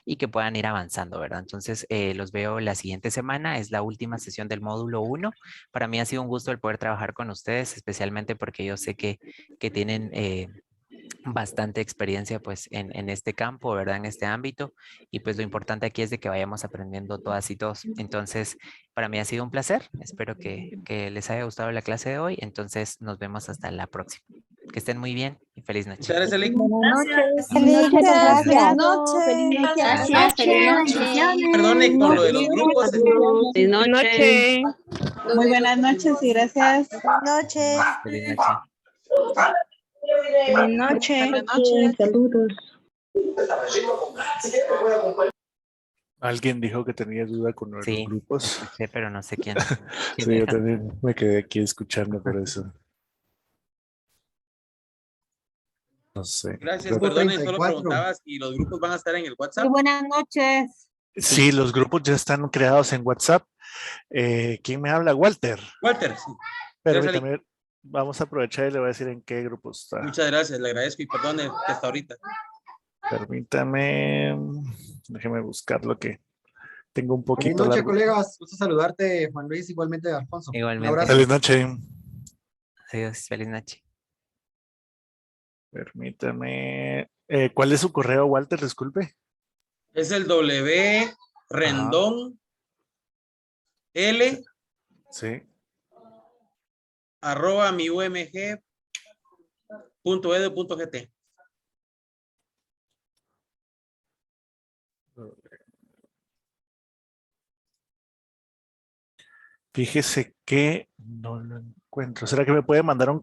y que puedan ir avanzando, ¿verdad? Entonces, los veo la siguiente semana. Es la última sesión del módulo 1. Para mí ha sido un gusto el poder trabajar con ustedes, especialmente porque yo sé que tienen bastante experiencia pues en este campo, ¿verdad? En este ámbito, y pues lo importante aquí es de que vayamos aprendiendo todas y todos. Entonces, para mí ha sido un placer. Espero que les haya gustado la clase de hoy. Entonces, nos vemos hasta la próxima. Que estén muy bien y feliz noche. Buenas noches. Buenas noches. Perdone con lo de los grupos. Buenas noches. Muy buenas noches y gracias. Buenas noches. Feliz noche. Buenas noches. Saludos. Alguien dijo que tenía duda con los grupos. Sí, pero no sé quién. Sí, yo también me quedé aquí escuchando por eso. No sé. Gracias, perdone, solo preguntaba si los grupos van a estar en el WhatsApp. Muy buenas noches. Sí, los grupos ya están creados en WhatsApp. ¿Quién me habla? Walter. Walter, sí. Permítame, vamos a aprovechar y le voy a decir en qué grupo está. Muchas gracias, le agradezco y perdone que hasta ahorita. Permítame, déjeme buscar lo que tengo un Buenas poquito noches, largo. colegas. Gusto saludarte, Juan Luis, igualmente Alfonso. Un Igualmente. abrazo. Feliz noche. Adiós, feliz noche. Permítame. ¿Cuál es su correo, Walter? Disculpe. Es el W Rendón L Sí. @ miumg.edu.gt. Fíjese que no lo encuentro. ¿Será que me puede mandar un